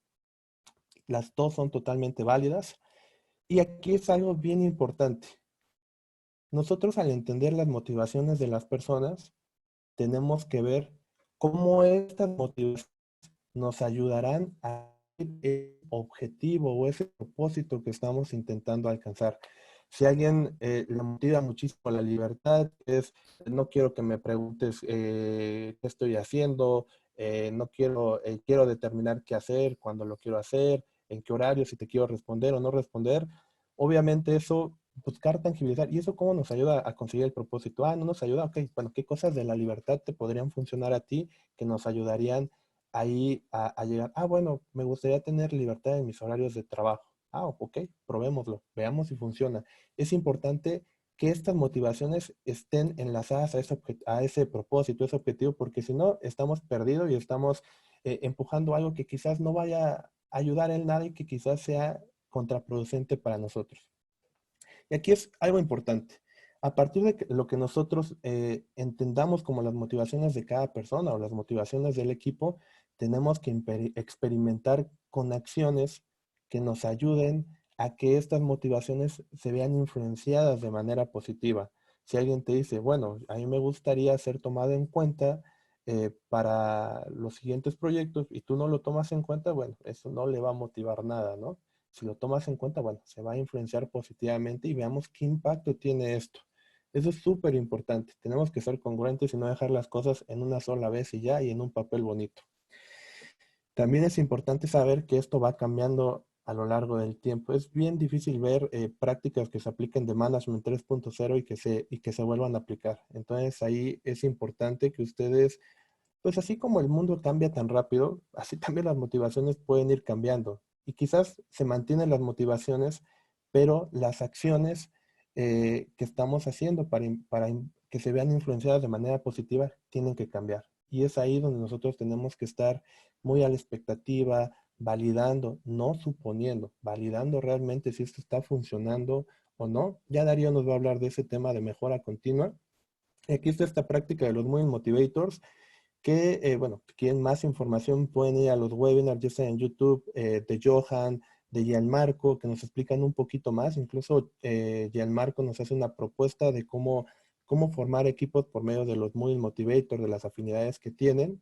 Las dos son totalmente válidas. Y aquí es algo bien importante. Nosotros al entender las motivaciones de las personas, tenemos que ver cómo estas motivaciones nos ayudarán a el objetivo o ese propósito que estamos intentando alcanzar. Si a alguien le motiva muchísimo la libertad, es no quiero que me preguntes qué estoy haciendo, no quiero, quiero determinar qué hacer, cuándo lo quiero hacer, en qué horario, si te quiero responder o no responder. Obviamente eso, buscar tangibilizar. ¿Y eso cómo nos ayuda a conseguir el propósito? Ah, no nos ayuda, ok, bueno, ¿qué cosas de la libertad te podrían funcionar a ti que nos ayudarían ahí a llegar? Ah, bueno, me gustaría tener libertad en mis horarios de trabajo. Ah, ok, probémoslo, veamos si funciona. Es importante que estas motivaciones estén enlazadas a ese propósito, a ese objetivo, porque si no, estamos perdidos y estamos empujando algo que quizás no vaya a ayudar en nada y que quizás sea contraproducente para nosotros. Y aquí es algo importante. A partir de lo que nosotros entendamos como las motivaciones de cada persona o las motivaciones del equipo, tenemos que experimentar con acciones que nos ayuden a que estas motivaciones se vean influenciadas de manera positiva. Si alguien te dice, bueno, a mí me gustaría ser tomado en cuenta para los siguientes proyectos y tú no lo tomas en cuenta, bueno, eso no le va a motivar nada, ¿no? Si lo tomas en cuenta, bueno, se va a influenciar positivamente y veamos qué impacto tiene esto. Eso es súper importante. Tenemos que ser congruentes y no dejar las cosas en una sola vez y ya y en un papel bonito. También es importante saber que esto va cambiando a lo largo del tiempo. Es bien difícil ver prácticas que se apliquen de Management 3.0 y que se vuelvan a aplicar. Entonces ahí es importante que ustedes, pues así como el mundo cambia tan rápido, así también las motivaciones pueden ir cambiando. Y quizás se mantienen las motivaciones, pero las acciones que estamos haciendo que se vean influenciadas de manera positiva tienen que cambiar. Y es ahí donde nosotros tenemos que estar muy a la expectativa, validando, no suponiendo, validando realmente si esto está funcionando o no. Ya Darío nos va a hablar de ese tema de mejora continua. Aquí está esta práctica de los Moving Motivators, que, bueno, quieren más información, pueden ir a los webinars, ya sea en YouTube, de Johan, de Gianmarco, que nos explican un poquito más. Incluso Gianmarco nos hace una propuesta de cómo formar equipos por medio de los Moving Motivators, de las afinidades que tienen.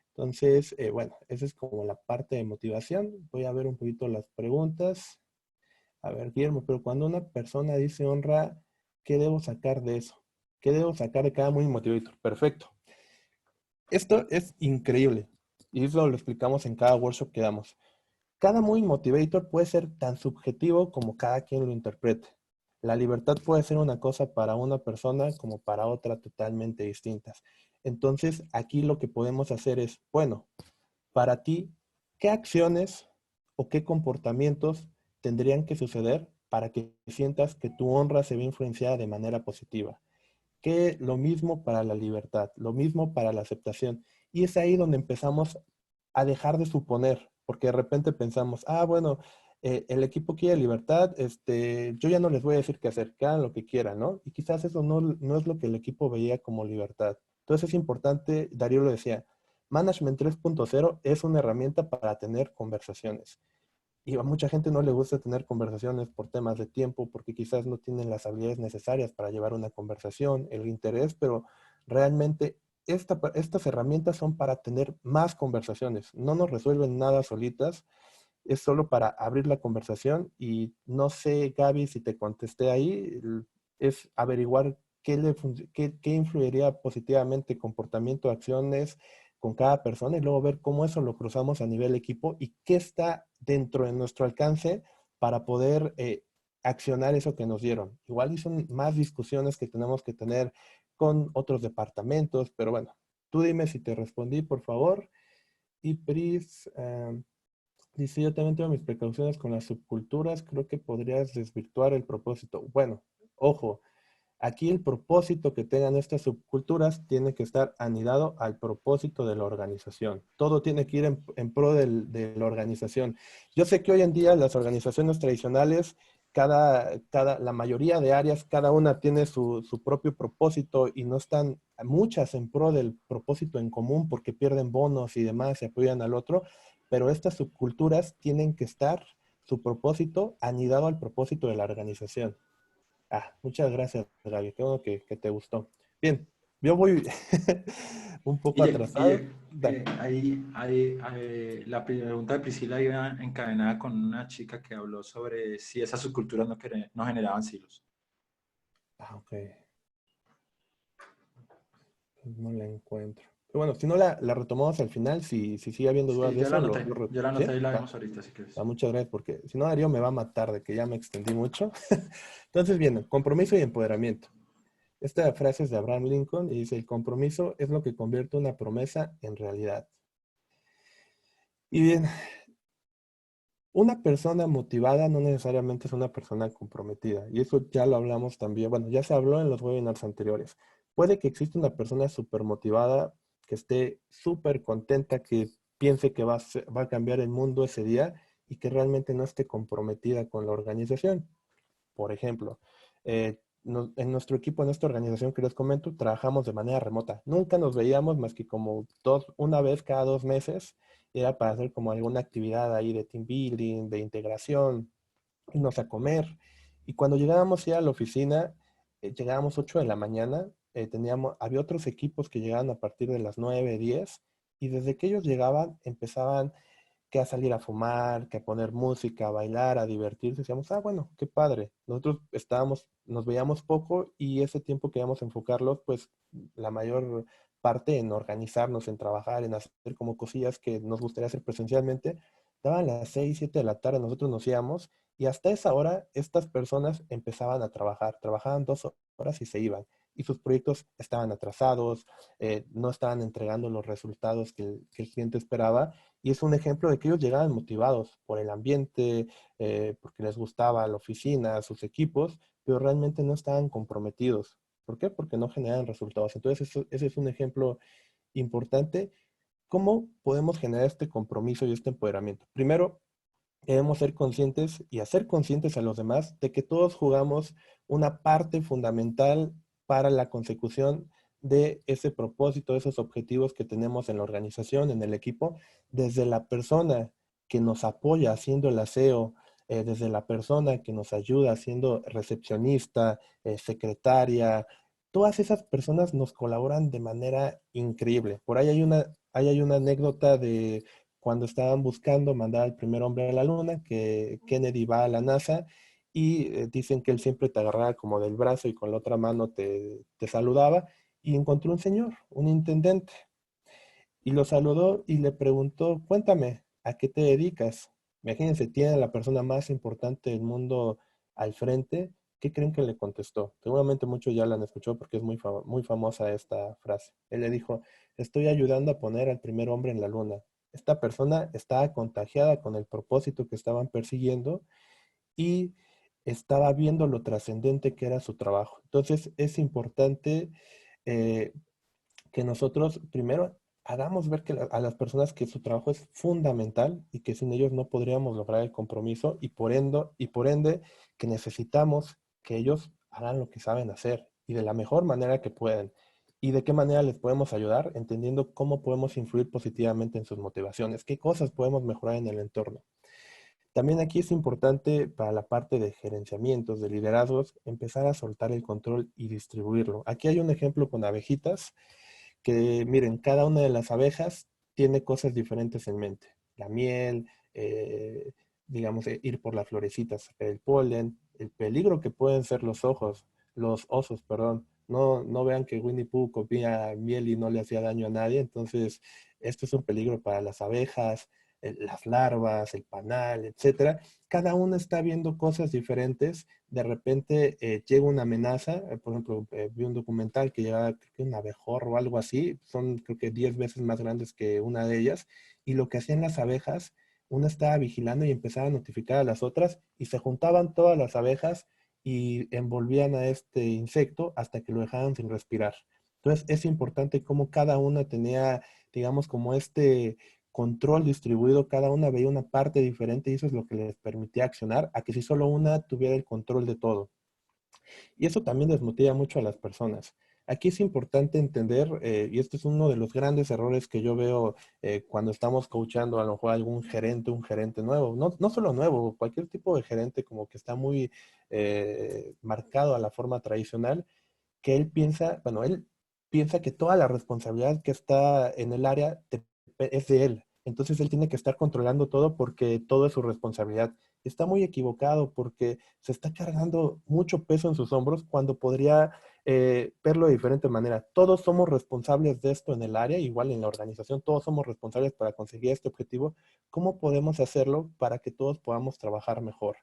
Entonces, bueno, esa es como la parte de motivación. Voy a ver un poquito las preguntas. A ver, Guillermo, pero cuando una persona dice honra, ¿qué debo sacar de eso? ¿Qué debo sacar de cada Moving Motivator? Perfecto. Esto es increíble. Y eso lo explicamos en cada workshop que damos. Cada Moving Motivator puede ser tan subjetivo como cada quien lo interprete. La libertad puede ser una cosa para una persona como para otra totalmente distintas. Entonces, aquí lo que podemos hacer es, bueno, para ti, ¿qué acciones o qué comportamientos tendrían que suceder para que sientas que tu honra se ve influenciada de manera positiva? Que lo mismo para la libertad, lo mismo para la aceptación. Y es ahí donde empezamos a dejar de suponer, porque de repente pensamos, bueno, el equipo quiere libertad, yo ya no les voy a decir qué hacer, que hagan lo que quieran, ¿no? Y quizás eso no es lo que el equipo veía como libertad. Entonces es importante, Darío lo decía, Management 3.0 es una herramienta para tener conversaciones. Y a mucha gente no le gusta tener conversaciones por temas de tiempo, porque quizás no tienen las habilidades necesarias para llevar una conversación, el interés, pero realmente estas herramientas son para tener más conversaciones. No nos resuelven nada solitas, es solo para abrir la conversación y no sé, Gaby, si te contesté ahí, es averiguar qué influiría positivamente comportamiento, acciones con cada persona y luego ver cómo eso lo cruzamos a nivel equipo y qué está dentro de nuestro alcance para poder accionar eso que nos dieron. Igual y son más discusiones que tenemos que tener con otros departamentos, pero bueno, tú dime si te respondí, por favor. Y Pris, dice, yo también tengo mis precauciones con las subculturas, creo que podrías desvirtuar el propósito. Bueno, ojo, aquí el propósito que tengan estas subculturas tiene que estar anidado al propósito de la organización. Todo tiene que ir en pro de la organización. Yo sé que hoy en día las organizaciones tradicionales, la mayoría de áreas, cada una tiene su propio propósito y no están muchas en pro del propósito en común porque pierden bonos y demás y apoyan al otro, pero estas subculturas tienen que estar su propósito anidado al propósito de la organización. Muchas gracias, Gaby. Qué bueno que te gustó. Bien, yo voy un poco atrasado. Dale. La pregunta de Priscila iba encadenada con una chica que habló sobre si esas subculturas no generaban silos. Ok. No la encuentro. Pero bueno, si no la retomamos al final, si sigue habiendo dudas Sí, de eso, yo la ¿sí? anoté y la Va. vemos ahorita si quieres. Muchas gracias, porque si no, Darío me va a matar de que ya me extendí mucho. Entonces, bien, compromiso y empoderamiento. Esta frase es de Abraham Lincoln y dice, el compromiso es lo que convierte una promesa en realidad. Y bien, una persona motivada no necesariamente es una persona comprometida. Y eso ya lo hablamos también. Bueno, ya se habló en los webinars anteriores. Puede que exista una persona súper motivada, que esté súper contenta, que piense que va a cambiar el mundo ese día y que realmente no esté comprometida con la organización. Por ejemplo, en nuestro equipo, en esta organización que les comento, trabajamos de manera remota. Nunca nos veíamos más que como una vez cada 2 meses. Era para hacer como alguna actividad ahí de team building, de integración, irnos a comer. Y cuando llegábamos ya a la oficina, llegábamos 8 de la mañana, había otros equipos que llegaban a partir de las 9, 10, y desde que ellos llegaban, empezaban que a salir a fumar, que a poner música, a bailar, a divertirse. Decíamos, bueno, qué padre. Nosotros nos veíamos poco y ese tiempo queríamos enfocarlos, pues la mayor parte en organizarnos, en trabajar, en hacer como cosillas que nos gustaría hacer presencialmente. Daban las 6, 7 de la tarde, nosotros nos íbamos y hasta esa hora estas personas empezaban a trabajar, trabajaban 2 horas y se iban. Y sus proyectos estaban atrasados, no estaban entregando los resultados que el cliente esperaba. Y es un ejemplo de que ellos llegaban motivados por el ambiente, porque les gustaba la oficina, sus equipos, pero realmente no estaban comprometidos. ¿Por qué? Porque no generan resultados. Entonces, ese es un ejemplo importante. ¿Cómo podemos generar este compromiso y este empoderamiento? Primero, debemos ser conscientes y hacer conscientes a los demás de que todos jugamos una parte fundamental para la consecución de ese propósito, de esos objetivos que tenemos en la organización, en el equipo, desde la persona que nos apoya haciendo el aseo, desde la persona que nos ayuda siendo recepcionista, secretaria. Todas esas personas nos colaboran de manera increíble. Por ahí hay una anécdota de cuando estaban buscando mandar al primer hombre a la luna, que Kennedy va a la NASA y dicen que él siempre te agarraba como del brazo y con la otra mano te saludaba y encontró un señor, un intendente, y lo saludó y le preguntó, cuéntame, ¿a qué te dedicas? Imagínense, tiene a la persona más importante del mundo al frente. ¿Qué creen que le contestó? Seguramente muchos ya la han escuchado porque es muy famosa esta frase. Él le dijo, estoy ayudando a poner al primer hombre en la luna. Esta persona estaba contagiada con el propósito que estaban persiguiendo y estaba viendo lo trascendente que era su trabajo. Entonces es importante eh, que nosotros primero hagamos ver que a las personas que su trabajo es fundamental y que sin ellos no podríamos lograr el compromiso y por ende que necesitamos que ellos hagan lo que saben hacer y de la mejor manera que pueden. ¿Y de qué manera les podemos ayudar? Entendiendo cómo podemos influir positivamente en sus motivaciones, qué cosas podemos mejorar en el entorno. También aquí es importante para la parte de gerenciamientos, de liderazgos, empezar a soltar el control y distribuirlo. Aquí hay un ejemplo con abejitas que miren, cada una de las abejas tiene cosas diferentes en mente. La miel, digamos, ir por las florecitas, el polen, el peligro que pueden ser los osos, perdón. No, no vean que Winnie Pooh comía miel y no le hacía daño a nadie. Entonces, esto es un peligro para las abejas, las larvas, el panal, etcétera. Cada una está viendo cosas diferentes. De repente llega una amenaza, por ejemplo, vi un documental que llega, creo que un abejorro o algo así, son creo que 10 veces más grandes que una de ellas, y lo que hacían las abejas, una estaba vigilando y empezaba a notificar a las otras, y se juntaban todas las abejas y envolvían a este insecto hasta que lo dejaban sin respirar. Entonces es importante cómo cada una tenía, digamos, como este control distribuido, cada una veía una parte diferente y eso es lo que les permitía accionar a que si solo una tuviera el control de todo. Y eso también desmotiva mucho a las personas. Aquí es importante entender, y este es uno de los grandes errores que yo veo cuando estamos coachando a lo mejor algún gerente, un gerente nuevo, no, no solo nuevo, cualquier tipo de gerente como que está muy marcado a la forma tradicional, que él piensa, bueno, él piensa que toda la responsabilidad que está en el área es de él. Entonces él tiene que estar controlando todo porque todo es su responsabilidad. Está muy equivocado porque se está cargando mucho peso en sus hombros cuando podría verlo de diferente manera. Todos somos responsables de esto en el área, igual en la organización, todos somos responsables para conseguir este objetivo. ¿Cómo podemos hacerlo para que todos podamos trabajar mejor?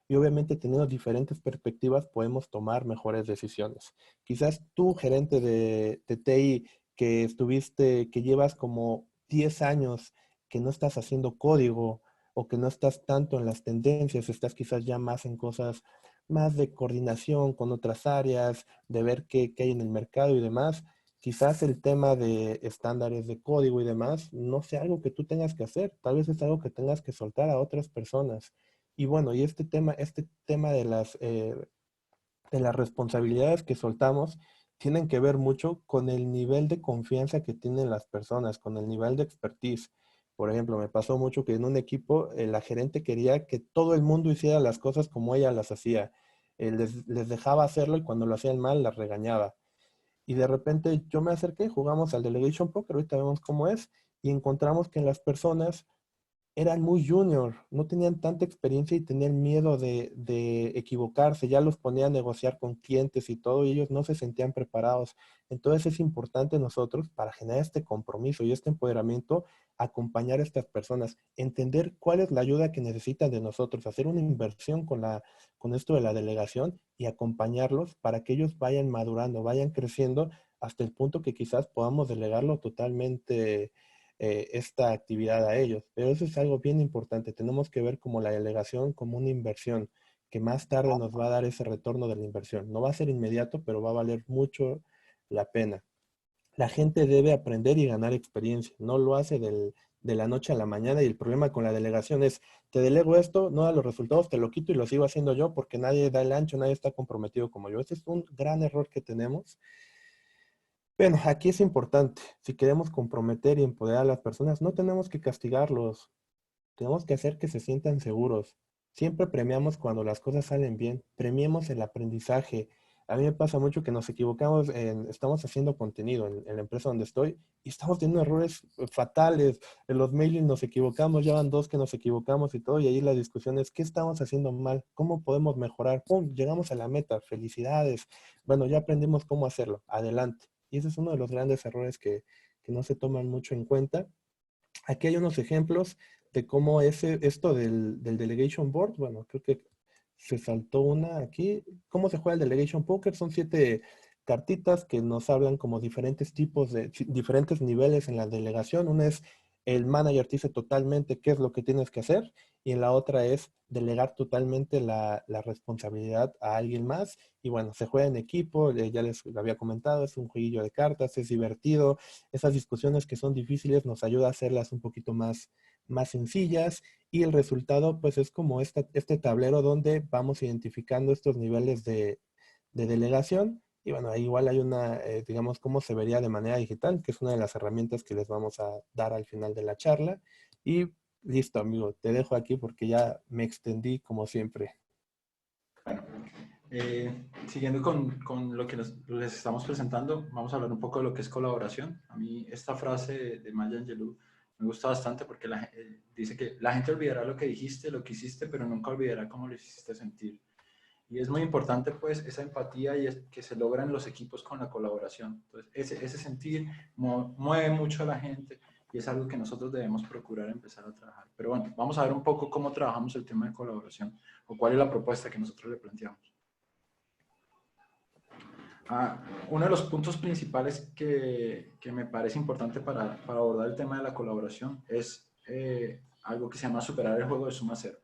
Y obviamente teniendo diferentes perspectivas podemos tomar mejores decisiones. Quizás tú, gerente de TI, que estuviste, que llevas como 10 años que no estás haciendo código o que no estás tanto en las tendencias, estás quizás ya más en cosas más de coordinación con otras áreas, de ver qué hay en el mercado y demás. Quizás el tema de estándares de código y demás no sea algo que tú tengas que hacer, tal vez es algo que tengas que soltar a otras personas. Y bueno, y este tema de las responsabilidades que soltamos tienen que ver mucho con el nivel de confianza que tienen las personas, con el nivel de expertise. Por ejemplo, me pasó mucho que en un equipo la gerente quería que todo el mundo hiciera las cosas como ella las hacía. Les dejaba hacerlo y cuando lo hacían mal las regañaba. Y de repente yo me acerqué, jugamos al Delegation Poker, ahorita vemos cómo es, y encontramos que las personas eran muy junior, no tenían tanta experiencia y tenían miedo de equivocarse, ya los ponía a negociar con clientes y todo, y ellos no se sentían preparados. Entonces es importante nosotros, para generar este compromiso y este empoderamiento, acompañar a estas personas, entender cuál es la ayuda que necesitan de nosotros, hacer una inversión con esto de la delegación y acompañarlos para que ellos vayan madurando, vayan creciendo hasta el punto que quizás podamos delegarlo totalmente esta actividad a ellos. Pero eso es algo bien importante. Tenemos que ver como la delegación como una inversión que más tarde nos va a dar ese retorno de la inversión. No va a ser inmediato, pero va a valer mucho la pena. La gente debe aprender y ganar experiencia. No lo hace de la noche a la mañana, y el problema con la delegación es, te delego esto, no da los resultados, te lo quito y lo sigo haciendo yo porque nadie da el ancho, nadie está comprometido como yo. Ese es un gran error que tenemos. Bueno, aquí es importante, si queremos comprometer y empoderar a las personas, no tenemos que castigarlos, tenemos que hacer que se sientan seguros. Siempre premiamos cuando las cosas salen bien, premiemos el aprendizaje. A mí me pasa mucho que nos equivocamos, estamos haciendo contenido en la empresa donde estoy y estamos teniendo errores fatales. En los mailings nos equivocamos, ya van 2 que nos equivocamos y todo, y ahí la discusión es, ¿qué estamos haciendo mal? ¿Cómo podemos mejorar? ¡Pum! Llegamos a la meta, felicidades. Bueno, ya aprendimos cómo hacerlo, adelante. Y ese es uno de los grandes errores que no se toman mucho en cuenta. Aquí hay unos ejemplos de cómo esto del Delegation Board, bueno, creo que se saltó una aquí. ¿Cómo se juega el Delegation Poker? Son 7 cartitas que nos hablan como diferentes tipos diferentes niveles en la delegación. Una es el manager te dice totalmente qué es lo que tienes que hacer, y en la otra es delegar totalmente la responsabilidad a alguien más. Y bueno, se juega en equipo, ya les lo había comentado, es un jueguillo de cartas, es divertido. Esas discusiones que son difíciles nos ayuda a hacerlas un poquito más sencillas, y el resultado pues es como este tablero donde vamos identificando estos niveles de delegación. Y bueno, ahí igual hay una, digamos, cómo se vería de manera digital, que es una de las herramientas que les vamos a dar al final de la charla. Y listo, amigo, te dejo aquí porque ya me extendí como siempre. Bueno, siguiendo con lo que les estamos presentando, vamos a hablar un poco de lo que es colaboración. A mí esta frase de Maya Angelou me gusta bastante porque dice que la gente olvidará lo que dijiste, lo que hiciste, pero nunca olvidará cómo lo hiciste sentir. Y es muy importante pues esa empatía y es que se logra en los equipos con la colaboración. Entonces ese sentir mueve mucho a la gente y es algo que nosotros debemos procurar empezar a trabajar. Pero bueno, vamos a ver un poco cómo trabajamos el tema de colaboración o cuál es la propuesta que nosotros le planteamos. Uno de los puntos principales que me parece importante para abordar el tema de la colaboración es algo que se llama superar el juego de suma cero.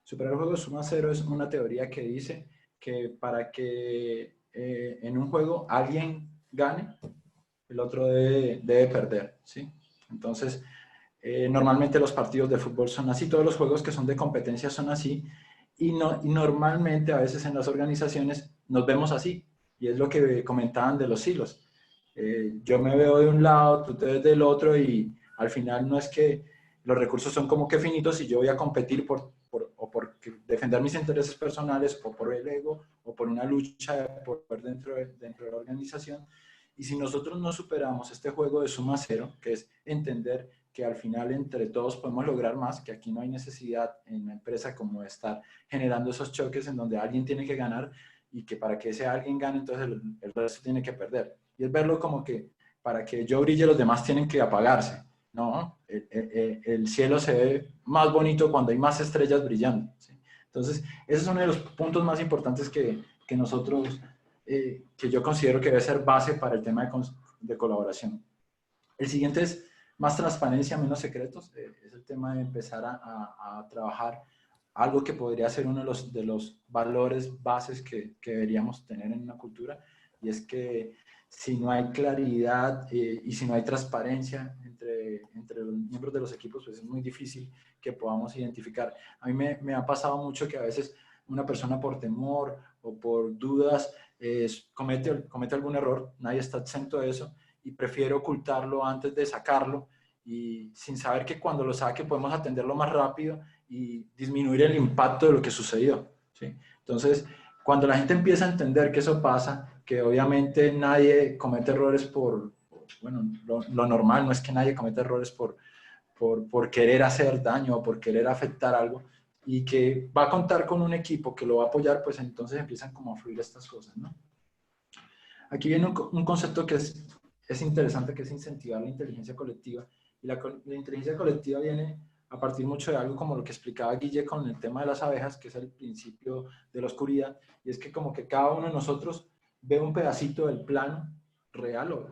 Superar el juego de suma cero es una teoría que dice que para que en un juego alguien gane, el otro debe perder, ¿sí? Entonces, normalmente los partidos de fútbol son así, todos los juegos que son de competencia son así, y normalmente a veces en las organizaciones nos vemos así, y es lo que comentaban de los hilos. Yo me veo de un lado, tú te ves del otro, y al final no es que los recursos son como que finitos y yo voy a competir por defender mis intereses personales, o por el ego, o por una lucha de poder dentro de la organización. Y si nosotros no superamos este juego de suma cero, que es entender que al final entre todos podemos lograr más, que aquí no hay necesidad en la empresa como de estar generando esos choques en donde alguien tiene que ganar y que para que ese alguien gane, entonces el resto tiene que perder. Y es verlo como que para que yo brille los demás tienen que apagarse. No, el cielo se ve más bonito cuando hay más estrellas brillando, ¿sí? Entonces, ese es uno de los puntos más importantes que nosotros, que yo considero que debe ser base para el tema de colaboración. El siguiente es más transparencia, menos secretos. Es el tema de empezar a trabajar algo que podría ser uno de los valores bases que deberíamos tener en una cultura, y es que si no hay claridad y si no hay transparencia entre los miembros de los equipos, pues es muy difícil que podamos identificar. A mí me ha pasado mucho que a veces una persona por temor o por dudas comete algún error, nadie está exento de eso, y prefiere ocultarlo antes de sacarlo, y sin saber que cuando lo saque podemos atenderlo más rápido y disminuir el impacto de lo que sucedió, ¿sí? Entonces, cuando la gente empieza a entender que eso pasa, que obviamente nadie comete errores bueno, lo normal no es que nadie cometa errores por querer hacer daño o por querer afectar algo, y que va a contar con un equipo que lo va a apoyar, pues entonces empiezan como a fluir estas cosas, ¿no? Aquí viene un concepto que es interesante, que es incentivar la inteligencia colectiva. Y la inteligencia colectiva viene a partir mucho de algo como lo que explicaba Guille con el tema de las abejas, que es el principio de la oscuridad, y es que como que cada uno de nosotros ve un pedacito del plano real, o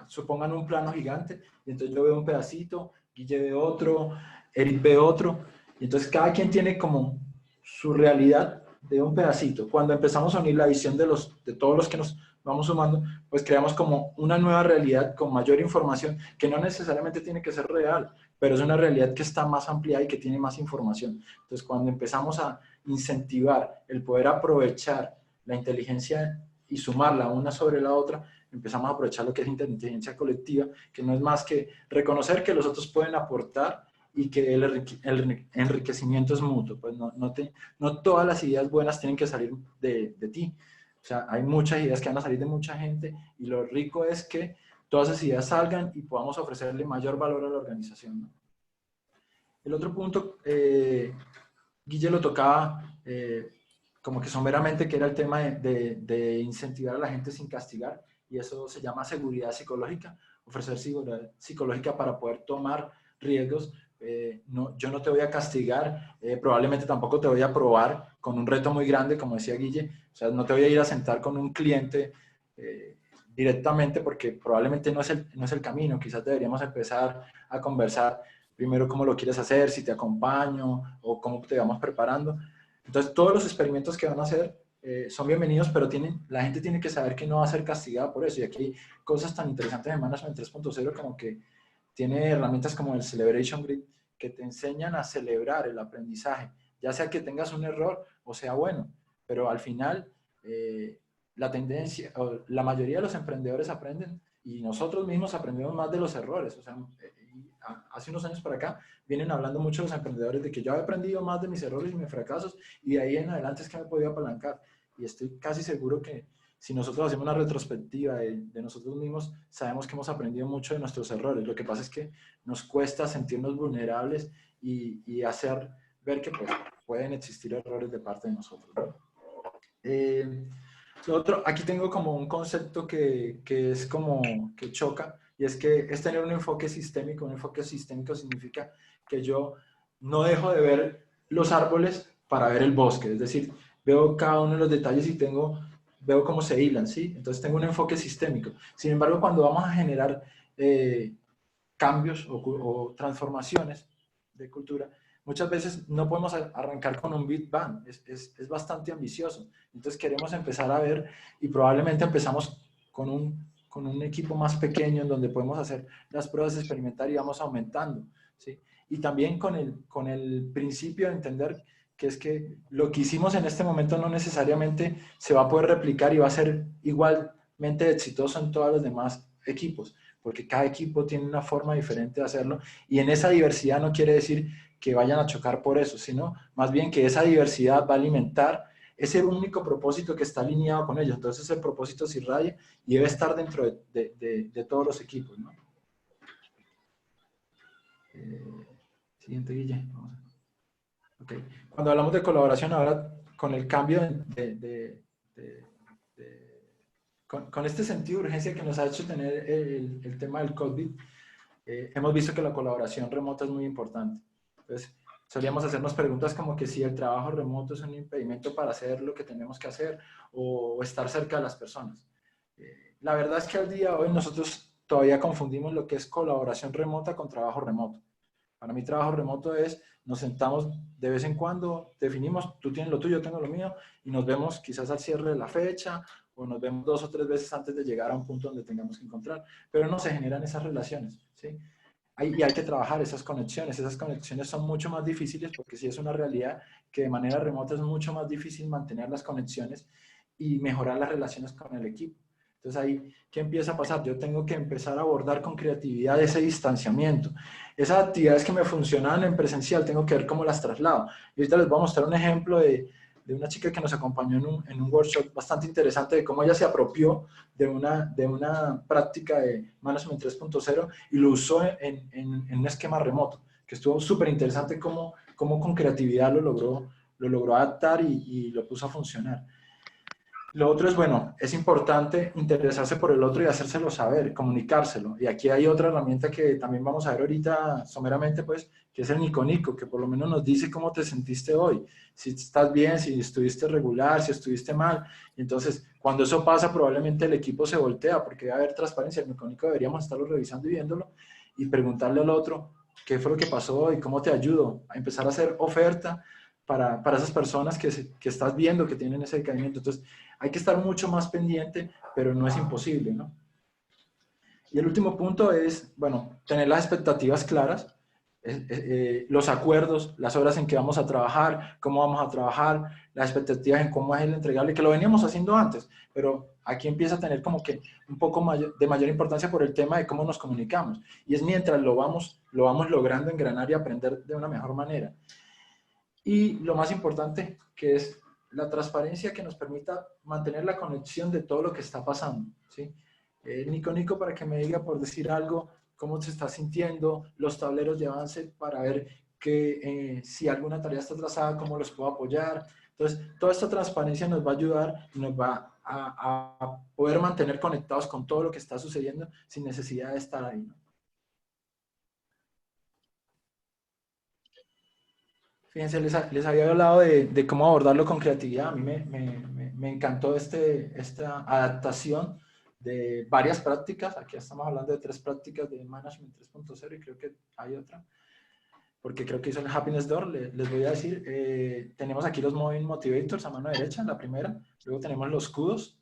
supongan un plano gigante, y entonces yo veo un pedacito, Guille ve otro, Eric ve otro, y entonces cada quien tiene como su realidad de un pedacito. Cuando empezamos a unir la visión de todos los que nos vamos sumando, pues creamos como una nueva realidad con mayor información, que no necesariamente tiene que ser real, pero es una realidad que está más ampliada y que tiene más información. Entonces, cuando empezamos a incentivar el poder aprovechar la inteligencia y sumarla una sobre la otra, empezamos a aprovechar lo que es inteligencia colectiva, que no es más que reconocer que los otros pueden aportar y que el enriquecimiento es mutuo. Pues no todas las ideas buenas tienen que salir de ti. O sea, hay muchas ideas que van a salir de mucha gente, y lo rico es que todas esas ideas salgan y podamos ofrecerle mayor valor a la organización, ¿no? El otro punto, Guille lo tocaba como que someramente, que era el tema de incentivar a la gente sin castigar, y eso se llama seguridad psicológica, ofrecer seguridad psicológica para poder tomar riesgos. Yo no te voy a castigar, probablemente tampoco te voy a probar con un reto muy grande, como decía Guille. O sea, no te voy a ir a sentar con un cliente directamente, porque probablemente no es el camino. Quizás deberíamos empezar a conversar primero cómo lo quieres hacer, si te acompaño o cómo te vamos preparando. Entonces, todos los experimentos que van a hacer son bienvenidos, pero la gente tiene que saber que no va a ser castigada por eso. Y aquí hay cosas tan interesantes en Management 3.0 como que tiene herramientas como el Celebration Grid, que te enseñan a celebrar el aprendizaje, ya sea que tengas un error o sea bueno, pero al final la tendencia, o la mayoría de los emprendedores aprenden, y nosotros mismos aprendemos más de los errores. O sea, hace unos años para acá vienen hablando mucho los emprendedores de que yo he aprendido más de mis errores y mis fracasos, y de ahí en adelante es que me he podido apalancar. Y estoy casi seguro que si nosotros hacemos una retrospectiva de nosotros mismos, sabemos que hemos aprendido mucho de nuestros errores. Lo que pasa es que nos cuesta sentirnos vulnerables y hacer ver que pues, pueden existir errores de parte de nosotros, ¿no? Lo otro, aquí tengo como un concepto que es como que choca, y es que es tener un enfoque sistémico. Un enfoque sistémico significa que yo no dejo de ver los árboles para ver el bosque, es decir, veo cada uno de los detalles y veo cómo se hilan, ¿sí? Entonces tengo un enfoque sistémico. Sin embargo, cuando vamos a generar cambios o transformaciones de cultura, muchas veces no podemos arrancar con un Big Bang, es bastante ambicioso. Entonces queremos empezar a ver, y probablemente empezamos con un equipo más pequeño en donde podemos hacer las pruebas, experimentar, y vamos aumentando, ¿sí? Y también con el principio de entender que es que lo que hicimos en este momento no necesariamente se va a poder replicar y va a ser igualmente exitoso en todos los demás equipos, porque cada equipo tiene una forma diferente de hacerlo, y en esa diversidad no quiere decir que vayan a chocar por eso, sino más bien que esa diversidad va a alimentar ese único propósito que está alineado con ellos. Entonces ese propósito se irradia y debe estar dentro de todos los equipos, ¿no? Siguiente, Guille. Vamos a... Okay. Cuando hablamos de colaboración, ahora con el cambio con este sentido de urgencia que nos ha hecho tener el tema del COVID, hemos visto que la colaboración remota es muy importante. Entonces, solíamos hacernos preguntas como que si el trabajo remoto es un impedimento para hacer lo que tenemos que hacer o estar cerca de las personas. La verdad es que al día de hoy nosotros todavía confundimos lo que es colaboración remota con trabajo remoto. Para mí trabajo remoto es, nos sentamos de vez en cuando, definimos, tú tienes lo tuyo, yo tengo lo mío, y nos vemos quizás al cierre de la fecha, o nos vemos 2 o 3 veces antes de llegar a un punto donde tengamos que encontrar, pero no se generan esas relaciones, ¿sí? Y hay que trabajar esas conexiones son mucho más difíciles, porque sí es una realidad que de manera remota es mucho más difícil mantener las conexiones y mejorar las relaciones con el equipo. Entonces ahí, ¿qué empieza a pasar? Yo tengo que empezar a abordar con creatividad ese distanciamiento. Esas actividades que me funcionaban en presencial, tengo que ver cómo las traslado. Y ahorita les voy a mostrar un ejemplo de una chica que nos acompañó en un workshop bastante interesante de cómo ella se apropió de una práctica de Management 3.0 y lo usó en un esquema remoto. que estuvo súper interesante cómo con creatividad lo logró adaptar y lo puso a funcionar. Lo otro es, bueno, es importante interesarse por el otro y hacérselo saber, comunicárselo. Y aquí hay otra herramienta que también vamos a ver ahorita someramente, pues, que es el Nico Nico, que por lo menos nos dice cómo te sentiste hoy. Si estás bien, si estuviste regular, si estuviste mal. Y entonces, cuando eso pasa, probablemente el equipo se voltea, porque debe haber transparencia. El Nico Nico deberíamos estarlo revisando y viéndolo y preguntarle al otro qué fue lo que pasó hoy, cómo te ayudo. A empezar a hacer oferta para esas personas que estás viendo que tienen ese decaimiento. Entonces, hay que estar mucho más pendiente, pero no es imposible, ¿no? Y el último punto es, bueno, tener las expectativas claras, los acuerdos, las horas en que vamos a trabajar, cómo vamos a trabajar, las expectativas en cómo es el entregable, que lo veníamos haciendo antes, pero aquí empieza a tener como que un poco de mayor importancia por el tema de cómo nos comunicamos. Y es mientras lo vamos logrando engranar y aprender de una mejor manera. Y lo más importante, que es la transparencia que nos permita mantener la conexión de todo lo que está pasando, ¿sí? Nico Nico para que me diga, por decir algo, cómo se está sintiendo, los tableros de avance para ver que si alguna tarea está atrasada, cómo los puedo apoyar. Entonces, toda esta transparencia nos va a ayudar y nos va a poder mantener conectados con todo lo que está sucediendo sin necesidad de estar ahí, ¿no? Fíjense, les había hablado de cómo abordarlo con creatividad. A mí me encantó esta adaptación de varias prácticas. Aquí estamos hablando de 3 prácticas de Management 3.0 y creo que hay otra, porque creo que hizo el Happiness Door. Les voy a decir, tenemos aquí los Moving Motivators a mano derecha, la primera. Luego tenemos los kudos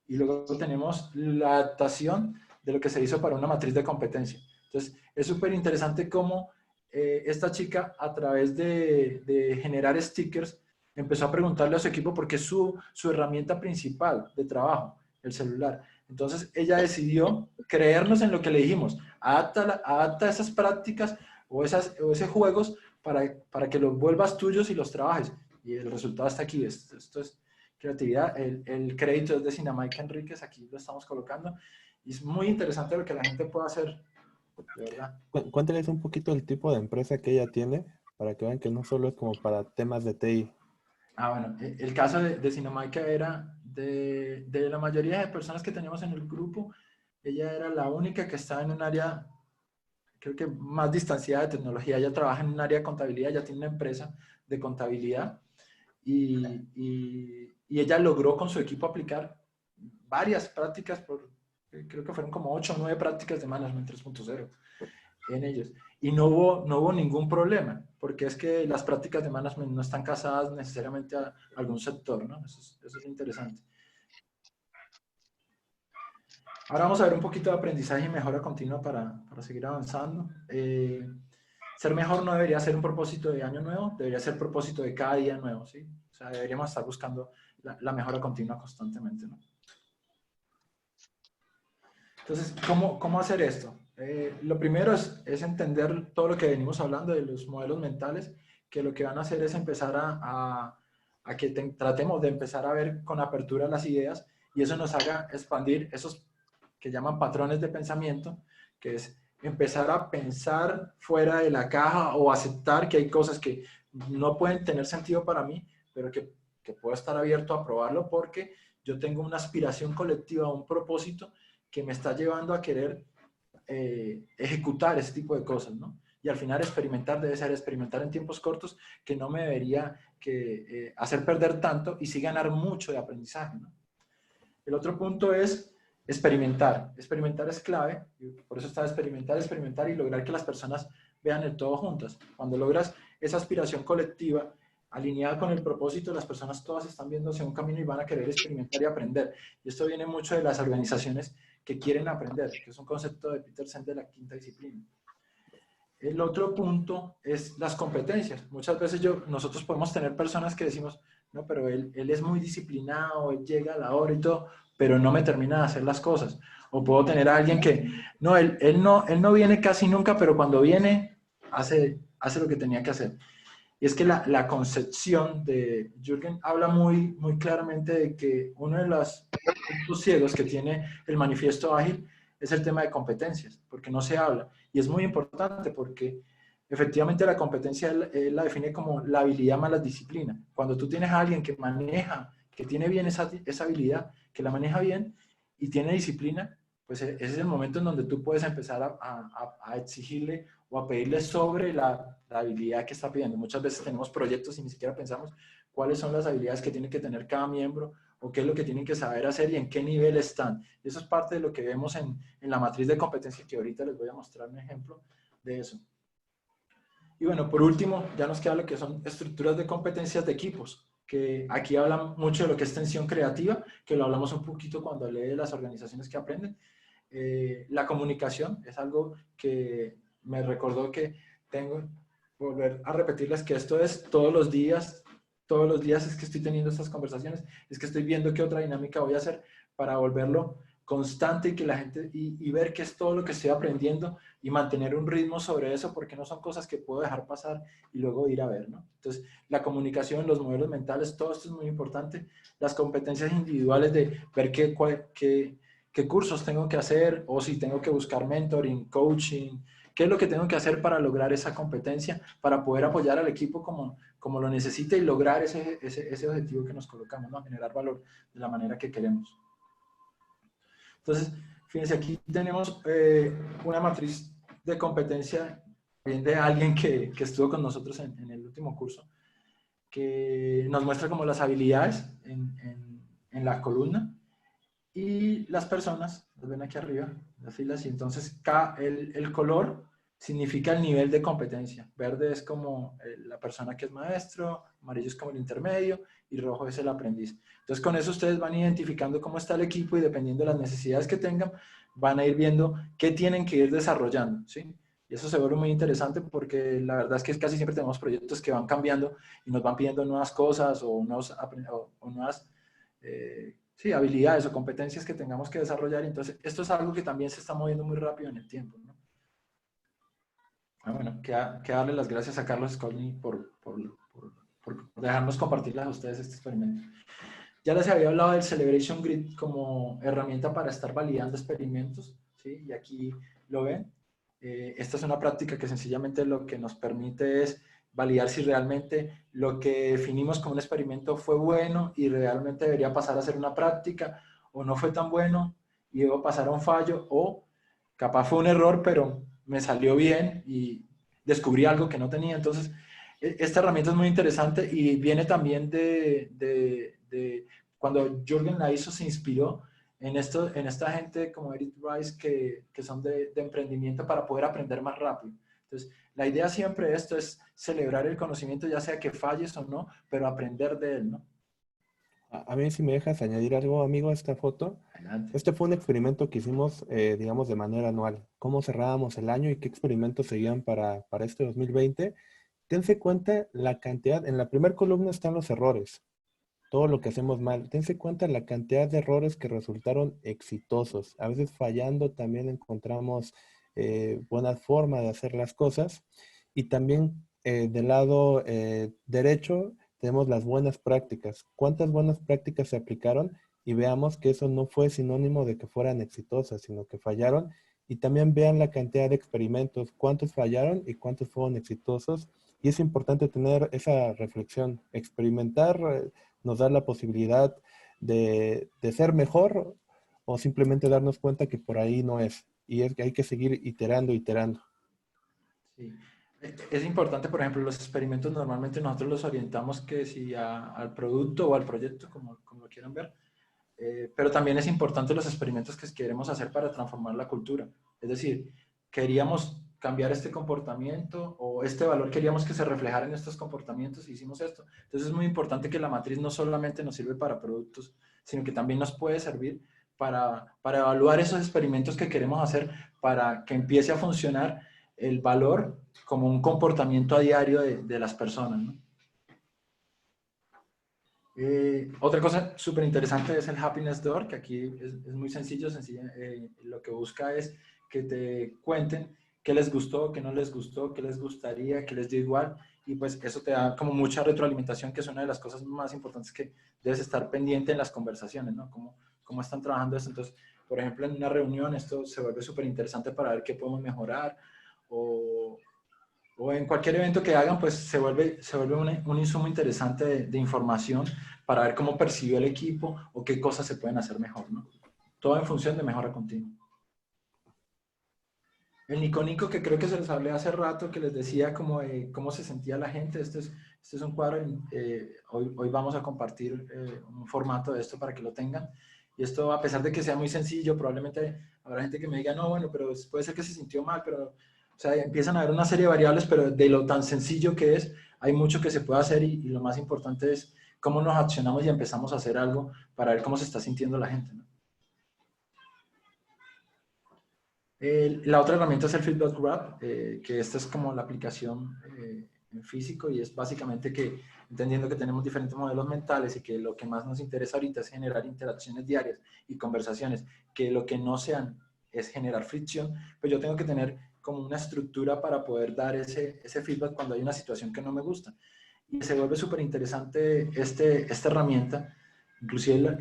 y luego tenemos la adaptación de lo que se hizo para una matriz de competencia. Entonces, es súper interesante cómo esta chica, a través de generar stickers, empezó a preguntarle a su equipo porque es su herramienta principal de trabajo, el celular. Entonces, ella decidió creernos en lo que le dijimos. Adapta esas prácticas o esos juegos para que los vuelvas tuyos y los trabajes. Y el resultado está aquí. Esto es creatividad. El crédito es de Sinamaica Enríquez. Aquí lo estamos colocando. Y es muy interesante lo que la gente puede hacer. De verdad. Cuéntales un poquito el tipo de empresa que ella tiene, para que vean que no solo es como para temas de TI. Bueno, el caso de Sinamaica era de la mayoría de personas que teníamos en el grupo, ella era la única que estaba en un área, creo que más distanciada de tecnología. Ella trabaja en un área de contabilidad, ella tiene una empresa de contabilidad y ella logró con su equipo aplicar varias prácticas, creo que fueron como 8 o 9 prácticas de Management 3.0 en ellos. Y no hubo ningún problema, porque es que las prácticas de management no están casadas necesariamente a algún sector, ¿no? Eso es interesante. Ahora vamos a ver un poquito de aprendizaje y mejora continua para seguir avanzando. Ser mejor no debería ser un propósito de año nuevo, debería ser propósito de cada día nuevo, ¿sí? O sea, deberíamos estar buscando la mejora continua constantemente, ¿no? Entonces, ¿cómo hacer esto? Lo primero es entender todo lo que venimos hablando de los modelos mentales, que lo que van a hacer es empezar a que tratemos de empezar a ver con apertura las ideas y eso nos haga expandir esos que llaman patrones de pensamiento, que es empezar a pensar fuera de la caja o aceptar que hay cosas que no pueden tener sentido para mí, pero que puedo estar abierto a probarlo porque yo tengo una aspiración colectiva, un propósito que me está llevando a querer ejecutar ese tipo de cosas, ¿no? Y al final experimentar debe ser experimentar en tiempos cortos que no me debería hacer perder tanto y sí ganar mucho de aprendizaje, ¿no? El otro punto es experimentar. Experimentar es clave, por eso está experimentar y lograr que las personas vean el todo juntas. Cuando logras esa aspiración colectiva alineada con el propósito, las personas todas están viendo hacia un camino y van a querer experimentar y aprender. Y esto viene mucho de las organizaciones que quieren aprender, que es un concepto de Petersen de la quinta disciplina. El otro punto es las competencias. Muchas veces nosotros podemos tener personas que decimos, no, pero él es muy disciplinado, él llega a la hora y todo, pero no me termina de hacer las cosas. O puedo tener a alguien que, no, él no viene casi nunca, pero cuando viene, hace lo que tenía que hacer. Y es que la concepción de Jürgen habla muy claramente de que uno de los puntos ciegos que tiene el manifiesto ágil es el tema de competencias, porque no se habla. Y es muy importante porque efectivamente la competencia él la define como la habilidad más la disciplina. Cuando tú tienes a alguien que maneja, que tiene bien esa habilidad, que la maneja bien y tiene disciplina, pues ese es el momento en donde tú puedes empezar a exigirle o a pedirle sobre la habilidad que está pidiendo. Muchas veces tenemos proyectos y ni siquiera pensamos cuáles son las habilidades que tiene que tener cada miembro o qué es lo que tienen que saber hacer y en qué nivel están. Y eso es parte de lo que vemos en la matriz de competencia, que ahorita les voy a mostrar un ejemplo de eso. Y bueno, por último, ya nos queda lo que son estructuras de competencias de equipos, que aquí hablan mucho de lo que es tensión creativa, que lo hablamos un poquito cuando lee de las organizaciones que aprenden. La comunicación es algo que me recordó que tengo, volver a repetirles que esto es todos los días es que estoy teniendo estas conversaciones, es que estoy viendo qué otra dinámica voy a hacer para volverlo constante y que la gente, y ver qué es todo lo que estoy aprendiendo y mantener un ritmo sobre eso, porque no son cosas que puedo dejar pasar y luego ir a ver, ¿no? Entonces, la comunicación, los modelos mentales, todo esto es muy importante. Las competencias individuales de ver qué cursos tengo que hacer o si tengo que buscar mentoring, coaching, qué es lo que tengo que hacer para lograr esa competencia, para poder apoyar al equipo como lo necesite y lograr ese objetivo que nos colocamos, ¿no? Generar valor de la manera que queremos. Entonces, fíjense, aquí tenemos una matriz de competencia bien de alguien que estuvo con nosotros en el último curso, que nos muestra como las habilidades en la columna y las personas, las ven aquí arriba, las filas, y entonces el color significa el nivel de competencia. Verde es como la persona que es maestro, amarillo es como el intermedio y rojo es el aprendiz. Entonces con eso ustedes van identificando cómo está el equipo y dependiendo de las necesidades que tengan, van a ir viendo qué tienen que ir desarrollando, ¿sí? Y eso se vuelve muy interesante porque la verdad es que casi siempre tenemos proyectos que van cambiando y nos van pidiendo nuevas cosas o nuevas sí, habilidades o competencias que tengamos que desarrollar. Entonces, esto es algo que también se está moviendo muy rápido en el tiempo, ¿no? Bueno, que darle las gracias a Carlos Skolny por dejarnos compartirles a ustedes este experimento. Ya les había hablado del Celebration Grid como herramienta para estar validando experimentos, ¿sí? Y aquí lo ven. Esta es una práctica que sencillamente lo que nos permite es validar si realmente lo que definimos como un experimento fue bueno y realmente debería pasar a ser una práctica, o no fue tan bueno y debo pasar a un fallo, o capaz fue un error, pero me salió bien y descubrí algo que no tenía. Entonces, esta herramienta es muy interesante y viene también de cuando Jürgen la hizo, se inspiró en esta gente como Eric Rice que son de emprendimiento para poder aprender más rápido. Entonces, la idea siempre de esto es celebrar el conocimiento, ya sea que falles o no, pero aprender de él, ¿no? A mí, si me dejas añadir algo, amigo, a esta foto. Adelante. Este fue un experimento que hicimos, digamos, de manera anual. ¿Cómo cerrábamos el año y qué experimentos seguían para este 2020? Tense cuenta la cantidad, en la primera columna están los errores, todo lo que hacemos mal. Tense cuenta la cantidad de errores que resultaron exitosos. A veces fallando también encontramos buena forma de hacer las cosas. Y también del lado derecho tenemos las buenas prácticas. ¿Cuántas buenas prácticas se aplicaron? Y veamos que eso no fue sinónimo de que fueran exitosas, sino que fallaron. Y también vean la cantidad de experimentos, cuántos fallaron y cuántos fueron exitosos. Y es importante tener esa reflexión, experimentar nos da la posibilidad de ser mejor o simplemente darnos cuenta que por ahí no es. Y es que hay que seguir iterando, iterando. Sí. Es importante, por ejemplo, los experimentos normalmente nosotros los orientamos que si al producto o al proyecto, como lo quieran ver, pero también es importante los experimentos que queremos hacer para transformar la cultura. Es decir, queríamos cambiar este comportamiento o este valor queríamos que se reflejara en estos comportamientos y hicimos esto. Entonces es muy importante que la matriz no solamente nos sirve para productos, sino que también nos puede servir para evaluar esos experimentos que queremos hacer para que empiece a funcionar el valor como un comportamiento a diario de las personas, ¿no? Otra cosa súper interesante es el Happiness Door, que aquí es muy sencillo, lo que busca es que te cuenten qué les gustó, qué no les gustó, qué les gustaría, qué les dio igual, y pues eso te da como mucha retroalimentación, que es una de las cosas más importantes que debes estar pendiente en las conversaciones, ¿no? Cómo están trabajando esto. Entonces, por ejemplo, en una reunión esto se vuelve súper interesante para ver qué podemos mejorar, o o en cualquier evento que hagan, pues se vuelve un insumo interesante de información para ver cómo percibió el equipo o qué cosas se pueden hacer mejor, ¿no? Todo en función de mejora continua. El Nico Nico, que creo que se les hablé hace rato, que les decía como cómo se sentía la gente. Este es un cuadro, hoy vamos a compartir un formato de esto para que lo tengan. Y esto, a pesar de que sea muy sencillo, probablemente habrá gente que me diga, no, bueno, pero puede ser que se sintió mal, pero, o sea, empiezan a haber una serie de variables, pero de lo tan sencillo que es, hay mucho que se puede hacer y lo más importante es cómo nos accionamos y empezamos a hacer algo para ver cómo se está sintiendo la gente, ¿no? La otra herramienta es el Feedback Graph, que esta es como la aplicación en físico y es básicamente que, entendiendo que tenemos diferentes modelos mentales y que lo que más nos interesa ahorita es generar interacciones diarias y conversaciones, que lo que no sean es generar fricción, pues yo tengo que tener como una estructura para poder dar ese feedback cuando hay una situación que no me gusta. Y se vuelve súper interesante esta herramienta, inclusive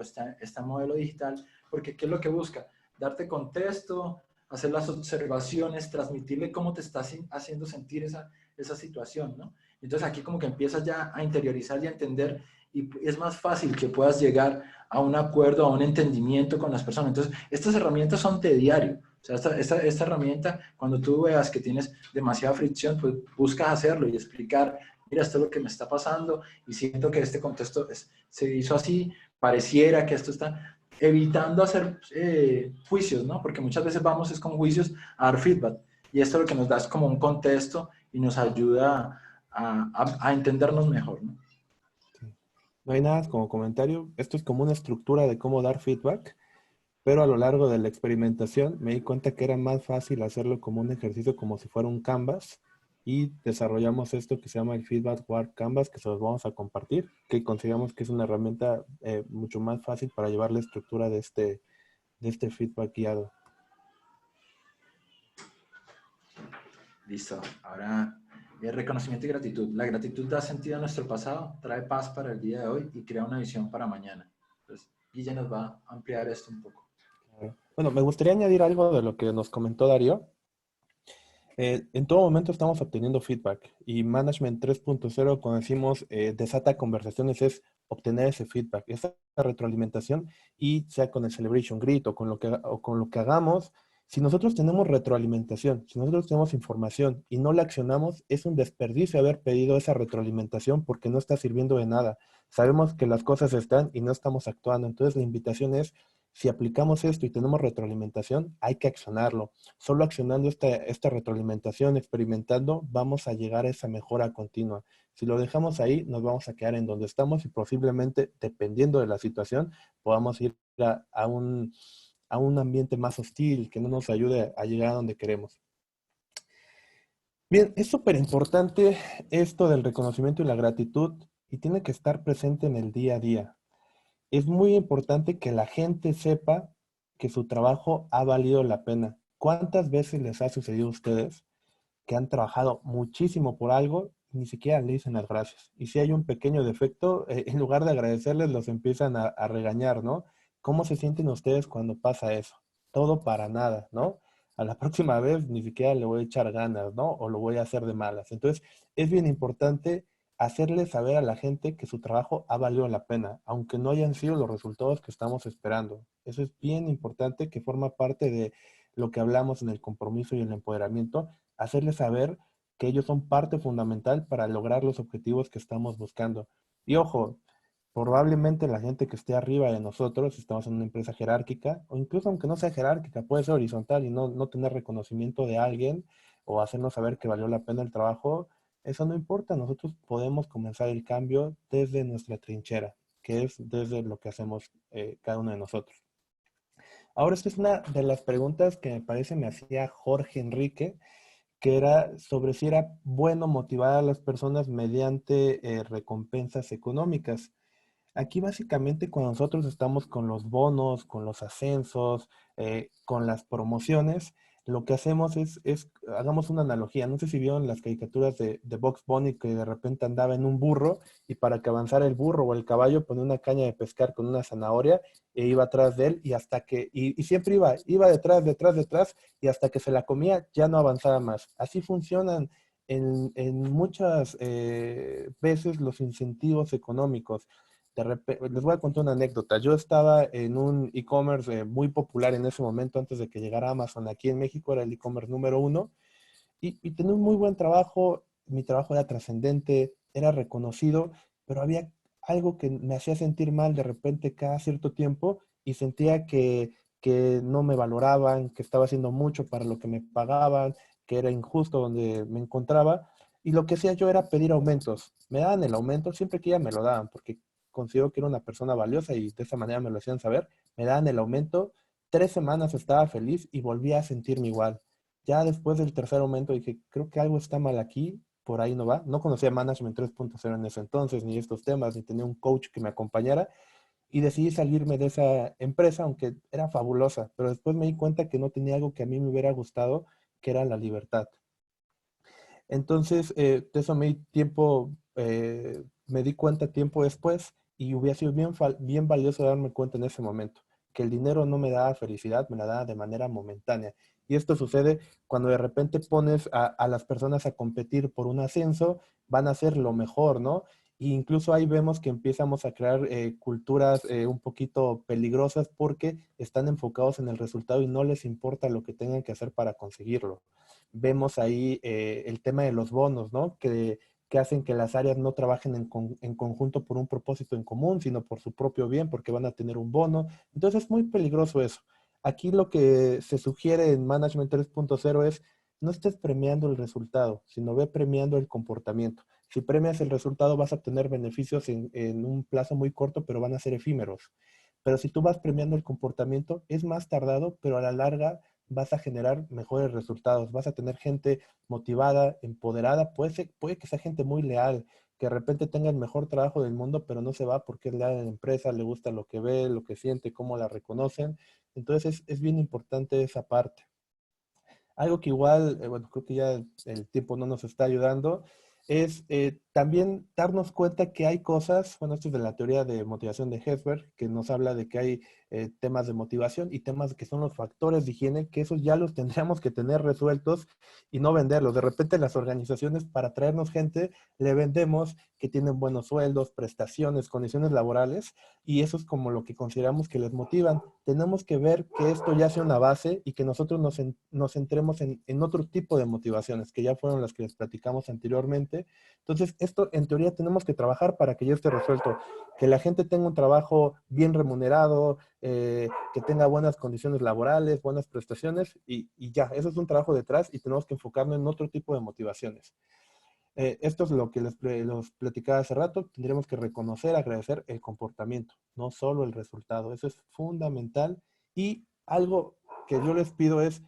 está en modelo digital, porque ¿qué es lo que busca? Darte contexto, hacer las observaciones, transmitirle cómo te está haciendo sentir esa situación, ¿no? Entonces aquí como que empiezas ya a interiorizar y a entender y es más fácil que puedas llegar a un acuerdo, a un entendimiento con las personas. Entonces, estas herramientas son de diario. O sea, esta herramienta, cuando tú veas que tienes demasiada fricción, pues buscas hacerlo y explicar, mira, esto es lo que me está pasando y siento que este contexto se hizo así, pareciera que esto está evitando hacer juicios, ¿no? Porque muchas veces vamos es con juicios a dar feedback y esto lo que nos da es como un contexto y nos ayuda a entendernos mejor, ¿no? Sí. No hay nada como comentario. Esto es como una estructura de cómo dar feedback, pero a lo largo de la experimentación me di cuenta que era más fácil hacerlo como un ejercicio, como si fuera un Canvas, y desarrollamos esto que se llama el Feedback Word Canvas, que se los vamos a compartir, que consideramos que es una herramienta mucho más fácil para llevar la estructura de este feedback guiado. Listo. Ahora, reconocimiento y gratitud. La gratitud da sentido a nuestro pasado, trae paz para el día de hoy y crea una visión para mañana. Entonces, Guille nos va a ampliar esto un poco. Bueno, me gustaría añadir algo de lo que nos comentó Darío. En todo momento estamos obteniendo feedback y Management 3.0, cuando decimos desata conversaciones, es obtener ese feedback, esa retroalimentación y sea con el Celebration Grid o con lo que hagamos, si nosotros tenemos retroalimentación, si nosotros tenemos información y no la accionamos, es un desperdicio haber pedido esa retroalimentación porque no está sirviendo de nada. Sabemos que las cosas están y no estamos actuando. Entonces la invitación es, si aplicamos esto y tenemos retroalimentación, hay que accionarlo. Solo accionando esta retroalimentación, experimentando, vamos a llegar a esa mejora continua. Si lo dejamos ahí, nos vamos a quedar en donde estamos y posiblemente, dependiendo de la situación, podamos ir a un ambiente más hostil que no nos ayude a llegar a donde queremos. Bien, es súper importante esto del reconocimiento y la gratitud y tiene que estar presente en el día a día. Es muy importante que la gente sepa que su trabajo ha valido la pena. ¿Cuántas veces les ha sucedido a ustedes que han trabajado muchísimo por algo y ni siquiera le dicen las gracias? Y si hay un pequeño defecto, en lugar de agradecerles, los empiezan a regañar, ¿no? ¿Cómo se sienten ustedes cuando pasa eso? Todo para nada, ¿no? A la próxima vez ni siquiera le voy a echar ganas, ¿no? O lo voy a hacer de malas. Entonces, es bien importante hacerle saber a la gente que su trabajo ha valido la pena, aunque no hayan sido los resultados que estamos esperando. Eso es bien importante, que forma parte de lo que hablamos en el compromiso y el empoderamiento, hacerles saber que ellos son parte fundamental para lograr los objetivos que estamos buscando. Y ojo, probablemente la gente que esté arriba de nosotros, si estamos en una empresa jerárquica, o incluso aunque no sea jerárquica, puede ser horizontal y no tener reconocimiento de alguien o hacernos saber que valió la pena el trabajo, eso no importa. Nosotros podemos comenzar el cambio desde nuestra trinchera, que es desde lo que hacemos cada uno de nosotros. Ahora, esta es una de las preguntas que me parece me hacía Jorge Enrique, que era sobre si era bueno motivar a las personas mediante recompensas económicas. Aquí básicamente cuando nosotros estamos con los bonos, con los ascensos, con las promociones, lo que hacemos hagamos una analogía. No sé si vieron las caricaturas de Bugs Bunny que de repente andaba en un burro y para que avanzara el burro o el caballo ponía una caña de pescar con una zanahoria e iba atrás de él y hasta que, y siempre iba detrás, detrás, detrás y hasta que se la comía ya no avanzaba más. Así funcionan en muchas veces los incentivos económicos. Les voy a contar una anécdota. Yo estaba en un e-commerce muy popular en ese momento, antes de que llegara Amazon aquí en México, era el e-commerce número uno, y tenía un muy buen trabajo, mi trabajo era trascendente, era reconocido, pero había algo que me hacía sentir mal de repente cada cierto tiempo y sentía que no me valoraban, que estaba haciendo mucho para lo que me pagaban, que era injusto donde me encontraba. Y lo que hacía yo era pedir aumentos. Me daban el aumento siempre que ya me lo daban, porque considero que era una persona valiosa y de esa manera me lo hacían saber. Me daban el aumento, 3 semanas estaba feliz y volvía a sentirme igual. Ya después del tercer aumento dije, creo que algo está mal aquí, por ahí no va. No conocía Management 3.0 en ese entonces, ni estos temas, ni tenía un coach que me acompañara. Y decidí salirme de esa empresa, aunque era fabulosa. Pero después me di cuenta que no tenía algo que a mí me hubiera gustado, que era la libertad. Entonces, de eso me di cuenta tiempo después y hubiera sido bien valioso darme cuenta en ese momento, que el dinero no me daba felicidad, me la daba de manera momentánea. Y esto sucede cuando de repente pones a las personas a competir por un ascenso, van a hacer lo mejor, ¿no? E incluso ahí vemos que empezamos a crear culturas un poquito peligrosas porque están enfocados en el resultado y no les importa lo que tengan que hacer para conseguirlo. Vemos ahí el tema de los bonos, ¿no? Que hacen que las áreas no trabajen en conjunto por un propósito en común, sino por su propio bien, porque van a tener un bono. Entonces es muy peligroso eso. Aquí lo que se sugiere en Management 3.0 es no estés premiando el resultado, sino ve premiando el comportamiento. Si premias el resultado vas a obtener beneficios en un plazo muy corto, pero van a ser efímeros. Pero si tú vas premiando el comportamiento, es más tardado, pero a la larga vas a generar mejores resultados, vas a tener gente motivada, empoderada, puede que sea gente muy leal, que de repente tenga el mejor trabajo del mundo, pero no se va porque es leal a la empresa, le gusta lo que ve, lo que siente, cómo la reconocen. Entonces es bien importante esa parte. Algo que igual, bueno, creo que ya el tiempo no nos está ayudando, es también darnos cuenta que hay cosas, bueno, esto es de la teoría de motivación de Hesberg, que nos habla de que hay temas de motivación y temas que son los factores de higiene, que esos ya los tendríamos que tener resueltos y no venderlos. De repente las organizaciones para traernos gente le vendemos que tienen buenos sueldos, prestaciones, condiciones laborales, y eso es como lo que consideramos que les motivan. Tenemos que ver que esto ya sea una base y que nosotros nos centremos en otro tipo de motivaciones, que ya fueron las que les platicamos anteriormente. Entonces, esto en teoría tenemos que trabajar para que ya esté resuelto, que la gente tenga un trabajo bien remunerado, que tenga buenas condiciones laborales, buenas prestaciones y ya, eso es un trabajo detrás y tenemos que enfocarnos en otro tipo de motivaciones. Esto es lo que los platicaba hace rato. Tendríamos que reconocer, agradecer el comportamiento, no solo el resultado. Eso es fundamental. Y algo que yo les pido es,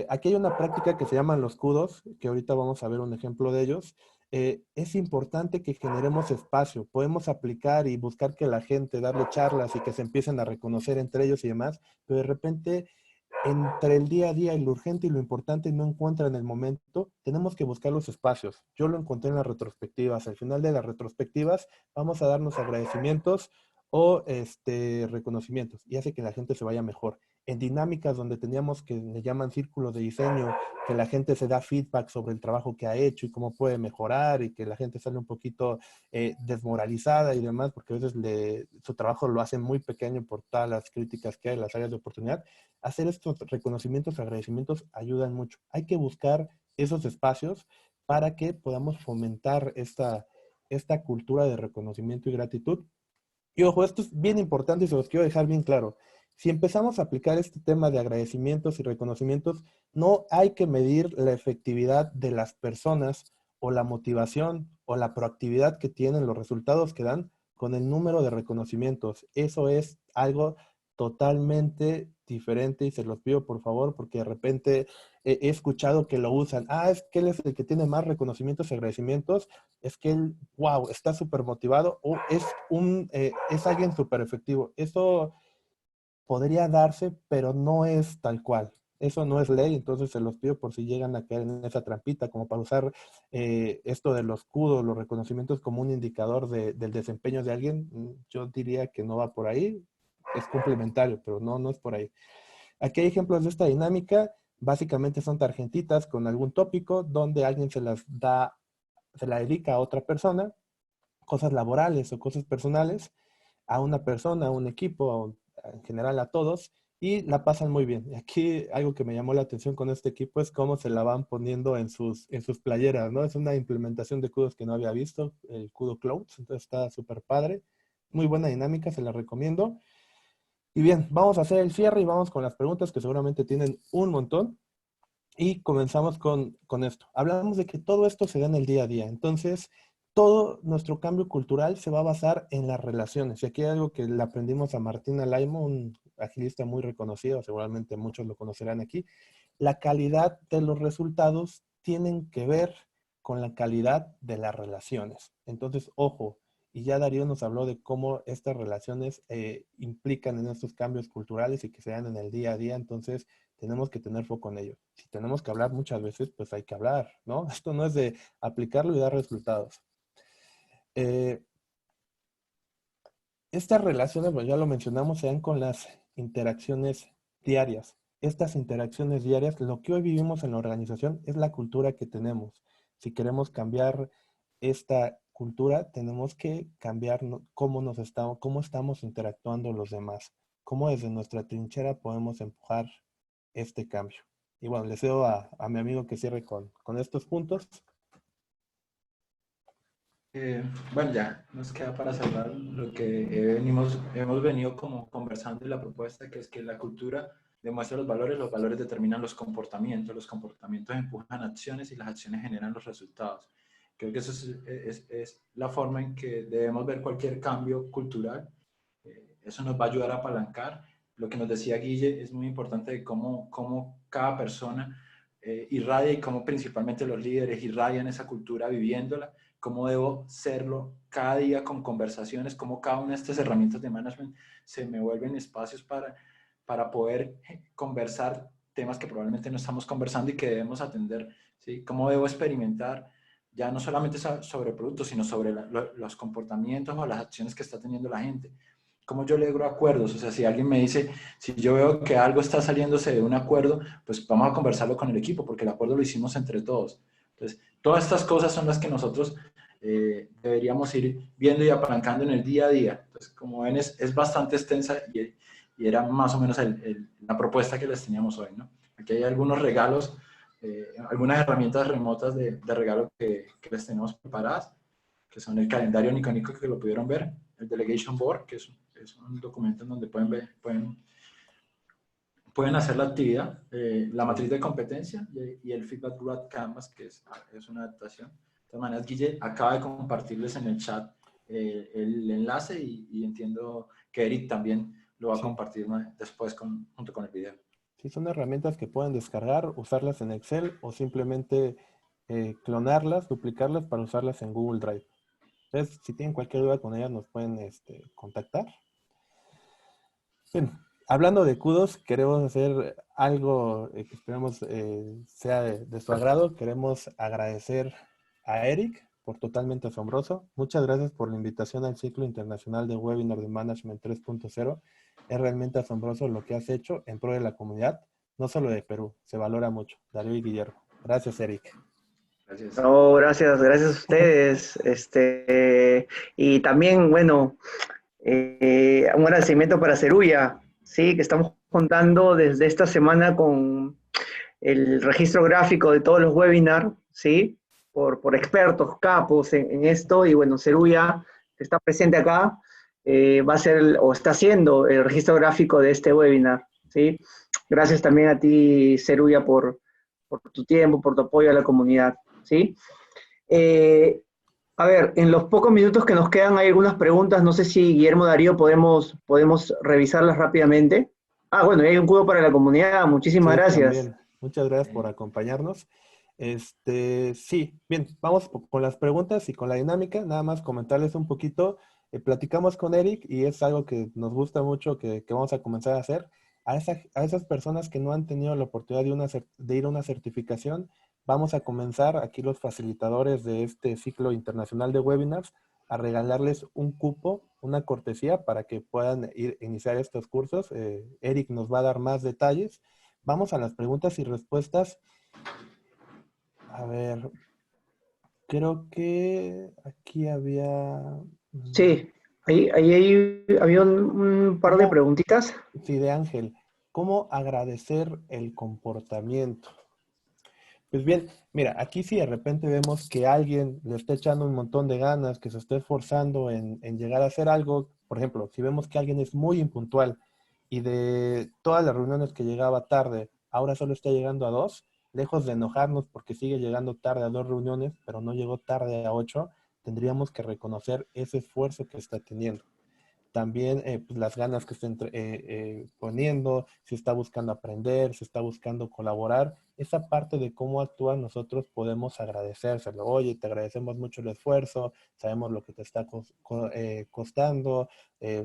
aquí hay una práctica que se llaman los kudos, que ahorita vamos a ver un ejemplo de ellos. Es importante que generemos espacio. Podemos aplicar y buscar que la gente, darle charlas y que se empiecen a reconocer entre ellos y demás, pero de repente entre el día a día y lo urgente y lo importante no encuentran el momento, tenemos que buscar los espacios. Yo lo encontré en las retrospectivas. Al final de las retrospectivas vamos a darnos agradecimientos o reconocimientos y hace que la gente se vaya mejor. En dinámicas donde teníamos que le llaman círculos de diseño, que la gente se da feedback sobre el trabajo que ha hecho y cómo puede mejorar y que la gente sale un poquito desmoralizada y demás, porque a veces su trabajo lo hace muy pequeño por todas las críticas que hay en las áreas de oportunidad. Hacer estos reconocimientos, agradecimientos ayudan mucho. Hay que buscar esos espacios para que podamos fomentar esta cultura de reconocimiento y gratitud. Y ojo, esto es bien importante y se los quiero dejar bien claro. Si empezamos a aplicar este tema de agradecimientos y reconocimientos, no hay que medir la efectividad de las personas o la motivación o la proactividad que tienen, los resultados que dan con el número de reconocimientos. Eso es algo totalmente diferente y se los pido por favor porque de repente he escuchado que lo usan. Ah, es que él es el que tiene más reconocimientos y agradecimientos, es que él, wow, está súper motivado o es alguien súper efectivo. Eso podría darse, pero no es tal cual. Eso no es ley, entonces se los pido por si llegan a caer en esa trampita, como para usar esto de los CUDOs, los reconocimientos como un indicador del desempeño de alguien. Yo diría que no va por ahí, es complementario, pero no es por ahí. Aquí hay ejemplos de esta dinámica. Básicamente son tarjetitas con algún tópico donde alguien se las da, se la dedica a otra persona, cosas laborales o cosas personales, a una persona, a un equipo, en general a todos, y la pasan muy bien. Y aquí algo que me llamó la atención con este equipo es cómo se la van poniendo en sus playeras, ¿no? Es una implementación de CUDOs que no había visto, el CUDO Clouds, entonces está súper padre. Muy buena dinámica, se la recomiendo. Y bien, vamos a hacer el cierre y vamos con las preguntas que seguramente tienen un montón. Y comenzamos con esto. Hablamos de que todo esto se da en el día a día. Entonces, todo nuestro cambio cultural se va a basar en las relaciones. Y aquí hay algo que le aprendimos a Martín Alaimo, un agilista muy reconocido, seguramente muchos lo conocerán aquí. La calidad de los resultados tienen que ver con la calidad de las relaciones. Entonces, ojo, y ya Darío nos habló de cómo estas relaciones implican en estos cambios culturales y que se dan en el día a día. Entonces, tenemos que tener foco en ello. Si tenemos que hablar muchas veces, pues hay que hablar, ¿no? Esto no es de aplicarlo y dar resultados. Estas relaciones, pues ya lo mencionamos, se dan con las interacciones diarias. Estas interacciones diarias, lo que hoy vivimos en la organización es la cultura que tenemos. Si queremos cambiar esta cultura, tenemos que cambiar cómo estamos interactuando los demás, cómo desde nuestra trinchera podemos empujar este cambio. Y bueno, les cedo a mi amigo que cierre con estos puntos. Bueno, ya nos queda para cerrar lo que hemos venido como conversando y la propuesta, que es que la cultura demuestra los valores determinan los comportamientos empujan acciones y las acciones generan los resultados. Creo que eso es la forma en que debemos ver cualquier cambio cultural. Eso nos va a ayudar a apalancar. Lo que nos decía Guille es muy importante de cómo cada persona irradia y cómo principalmente los líderes irradian esa cultura viviéndola, cómo debo serlo cada día con conversaciones, cómo cada una de estas herramientas de management se me vuelven espacios para poder conversar temas que probablemente no estamos conversando y que debemos atender, ¿sí? Cómo debo experimentar ya no solamente sobre productos, sino sobre los comportamientos o las acciones que está teniendo la gente. Cómo yo logro acuerdos, o sea, si alguien me dice, si yo veo que algo está saliéndose de un acuerdo, pues vamos a conversarlo con el equipo, porque el acuerdo lo hicimos entre todos. Entonces, todas estas cosas son las que nosotros deberíamos ir viendo y apalancando en el día a día. Entonces, como ven, es bastante extensa y era más o menos la propuesta que les teníamos hoy, ¿no? Aquí hay algunos regalos, algunas herramientas remotas de regalo que les tenemos preparadas, que son el calendario Nico Nico, que lo pudieron ver, el Delegation Board, que es un documento en donde pueden hacer la actividad, la matriz de competencia y el Feedback Road Canvas, que es una adaptación. De todas maneras, Guille acaba de compartirles en el chat el enlace y entiendo que Eric también lo va a compartir después junto con el video. Sí, son herramientas que pueden descargar, usarlas en Excel o simplemente clonarlas, duplicarlas para usarlas en Google Drive. Entonces, si tienen cualquier duda con ellas, nos pueden contactar. Bien, hablando de CUDOs, queremos hacer algo que esperemos sea de su agrado. Queremos agradecer a Eric por Totalmente Asombroso. Muchas gracias por la invitación al ciclo internacional de Webinar de Management 3.0. Es realmente asombroso lo que has hecho en pro de la comunidad, no solo de Perú. Se valora mucho. Darío y Guillermo. Gracias, Eric. Gracias. No, gracias a ustedes. Y también, bueno, un agradecimiento para Cerulla, ¿sí? Que estamos contando desde esta semana con el registro gráfico de todos los webinars, ¿sí? Por expertos, capos en esto, y bueno, Cerulla, que está presente acá, va a ser, o está haciendo el registro gráfico de este webinar, ¿sí? Gracias también a ti, Cerulla, por tu tiempo, por tu apoyo a la comunidad, ¿sí? A ver, en los pocos minutos que nos quedan hay algunas preguntas, no sé si Guillermo Darío podemos revisarlas rápidamente. Ah, bueno, y hay un cubo para la comunidad, muchísimas gracias. También. Muchas gracias por acompañarnos. Sí, bien, vamos con las preguntas y con la dinámica. Nada más comentarles un poquito. Platicamos con Eric y es algo que nos gusta mucho que vamos a comenzar a hacer. A esas personas que no han tenido la oportunidad de ir a una certificación, vamos a comenzar, aquí los facilitadores de este ciclo internacional de webinars, a regalarles un cupo, una cortesía para que puedan iniciar estos cursos. Eric nos va a dar más detalles. Vamos a las preguntas y respuestas. A ver, creo que aquí había... Sí, había un par de ¿Cómo? preguntitas. Sí, de Ángel. ¿Cómo agradecer el comportamiento? Pues bien, mira, aquí si de repente vemos que alguien le está echando un montón de ganas, que se está esforzando en llegar a hacer algo, por ejemplo, si vemos que alguien es muy impuntual y de todas las reuniones que llegaba tarde, ahora solo está llegando a 2, lejos de enojarnos porque sigue llegando tarde a 2 reuniones, pero no llegó tarde a 8, tendríamos que reconocer ese esfuerzo que está teniendo. También pues, las ganas que está poniendo, si está buscando aprender, si está buscando colaborar, esa parte de cómo actúa nosotros podemos agradecérselo. Oye, te agradecemos mucho el esfuerzo, sabemos lo que te está costando,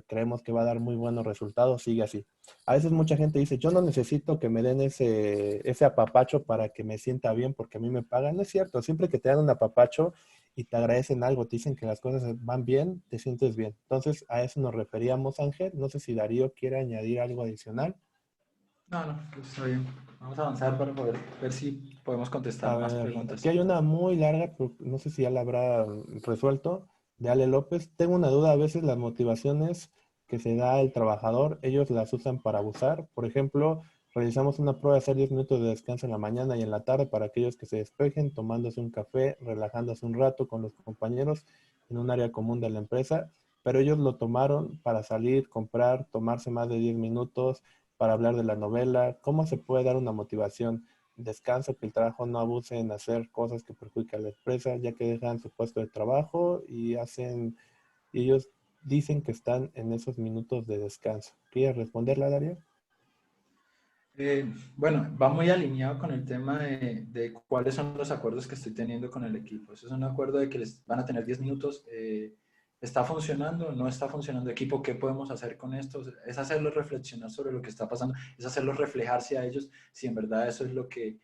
creemos que va a dar muy buenos resultados, sigue así. A veces mucha gente dice, yo no necesito que me den ese apapacho para que me sienta bien porque a mí me pagan. No es cierto, siempre que te dan un apapacho, y te agradecen algo, te dicen que las cosas van bien, te sientes bien. Entonces, a eso nos referíamos, Ángel. No sé si Darío quiere añadir algo adicional. No, no, pues está bien. Vamos a avanzar para poder ver si podemos A contestar más ver, aquí preguntas. hay una muy larga, pero no sé si ya la habrá resuelto, de Ale López. Tengo una duda, a veces las motivaciones que se da el trabajador, ellos las usan para abusar. Por ejemplo, realizamos una prueba de hacer 10 minutos de descanso en la mañana y en la tarde para aquellos que se despejen, tomándose un café, relajándose un rato con los compañeros en un área común de la empresa, pero ellos lo tomaron para salir, comprar, tomarse más de 10 minutos para hablar de la novela. ¿Cómo se puede dar una motivación? Descanso, que el trabajo no abuse en hacer cosas que perjudican a la empresa, ya que dejan su puesto de trabajo y ellos dicen que están en esos minutos de descanso. ¿Quieres responderla, Darío? Bueno, va muy alineado con el tema de cuáles son los acuerdos que estoy teniendo con el equipo. Eso es un acuerdo de que les van a tener 10 minutos. ¿Está funcionando? ¿No está funcionando equipo? ¿Qué podemos hacer con esto? Es hacerlos reflexionar sobre lo que está pasando, es hacerlos reflejarse a ellos si en verdad eso es lo que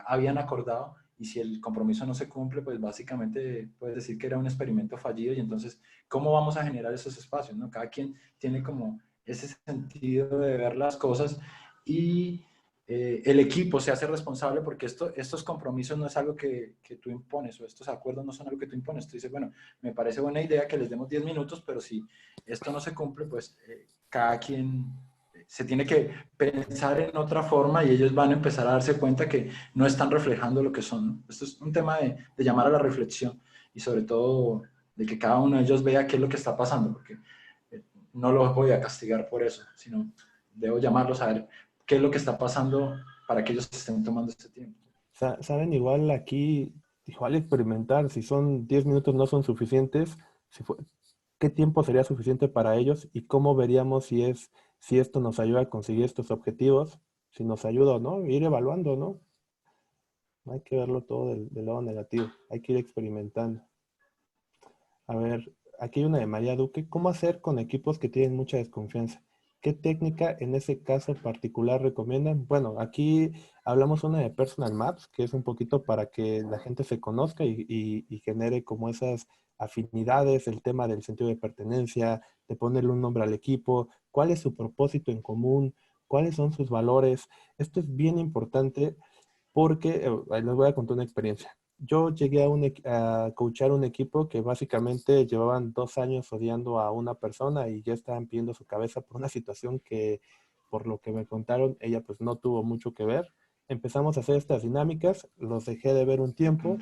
habían acordado y si el compromiso no se cumple, pues básicamente puedes decir que era un experimento fallido y entonces, ¿cómo vamos a generar esos espacios? ¿No? Cada quien tiene como ese sentido de ver las cosas y el equipo se hace responsable porque estos compromisos no es algo que tú impones o estos acuerdos no son algo que tú impones. Tú dices, bueno, me parece buena idea que les demos 10 minutos, pero si esto no se cumple, pues cada quien se tiene que pensar en otra forma y ellos van a empezar a darse cuenta que no están reflejando lo que son, ¿no? Esto es un tema de llamar a la reflexión y sobre todo de que cada uno de ellos vea qué es lo que está pasando, porque no los voy a castigar por eso, sino debo llamarlos a ver qué es lo que está pasando para que ellos estén tomando este tiempo. Saben, igual aquí, igual experimentar, si son 10 minutos no son suficientes, ¿qué tiempo sería suficiente para ellos y cómo veríamos si esto nos ayuda a conseguir estos objetivos, si nos ayuda o no, ir evaluando, ¿no? No hay que verlo todo del lado negativo, hay que ir experimentando. A ver, aquí hay una de María Duque. ¿Cómo hacer con equipos que tienen mucha desconfianza? ¿Qué técnica en ese caso particular recomiendan? Bueno, aquí hablamos una de Personal Maps, que es un poquito para que la gente se conozca y genere como esas afinidades, el tema del sentido de pertenencia, de ponerle un nombre al equipo, cuál es su propósito en común, cuáles son sus valores. Esto es bien importante porque les voy a contar una experiencia. Yo llegué a coachar un equipo que básicamente llevaban 2 años odiando a una persona y ya estaban pidiendo su cabeza por una situación que, por lo que me contaron, ella pues no tuvo mucho que ver. Empezamos a hacer estas dinámicas, los dejé de ver un tiempo,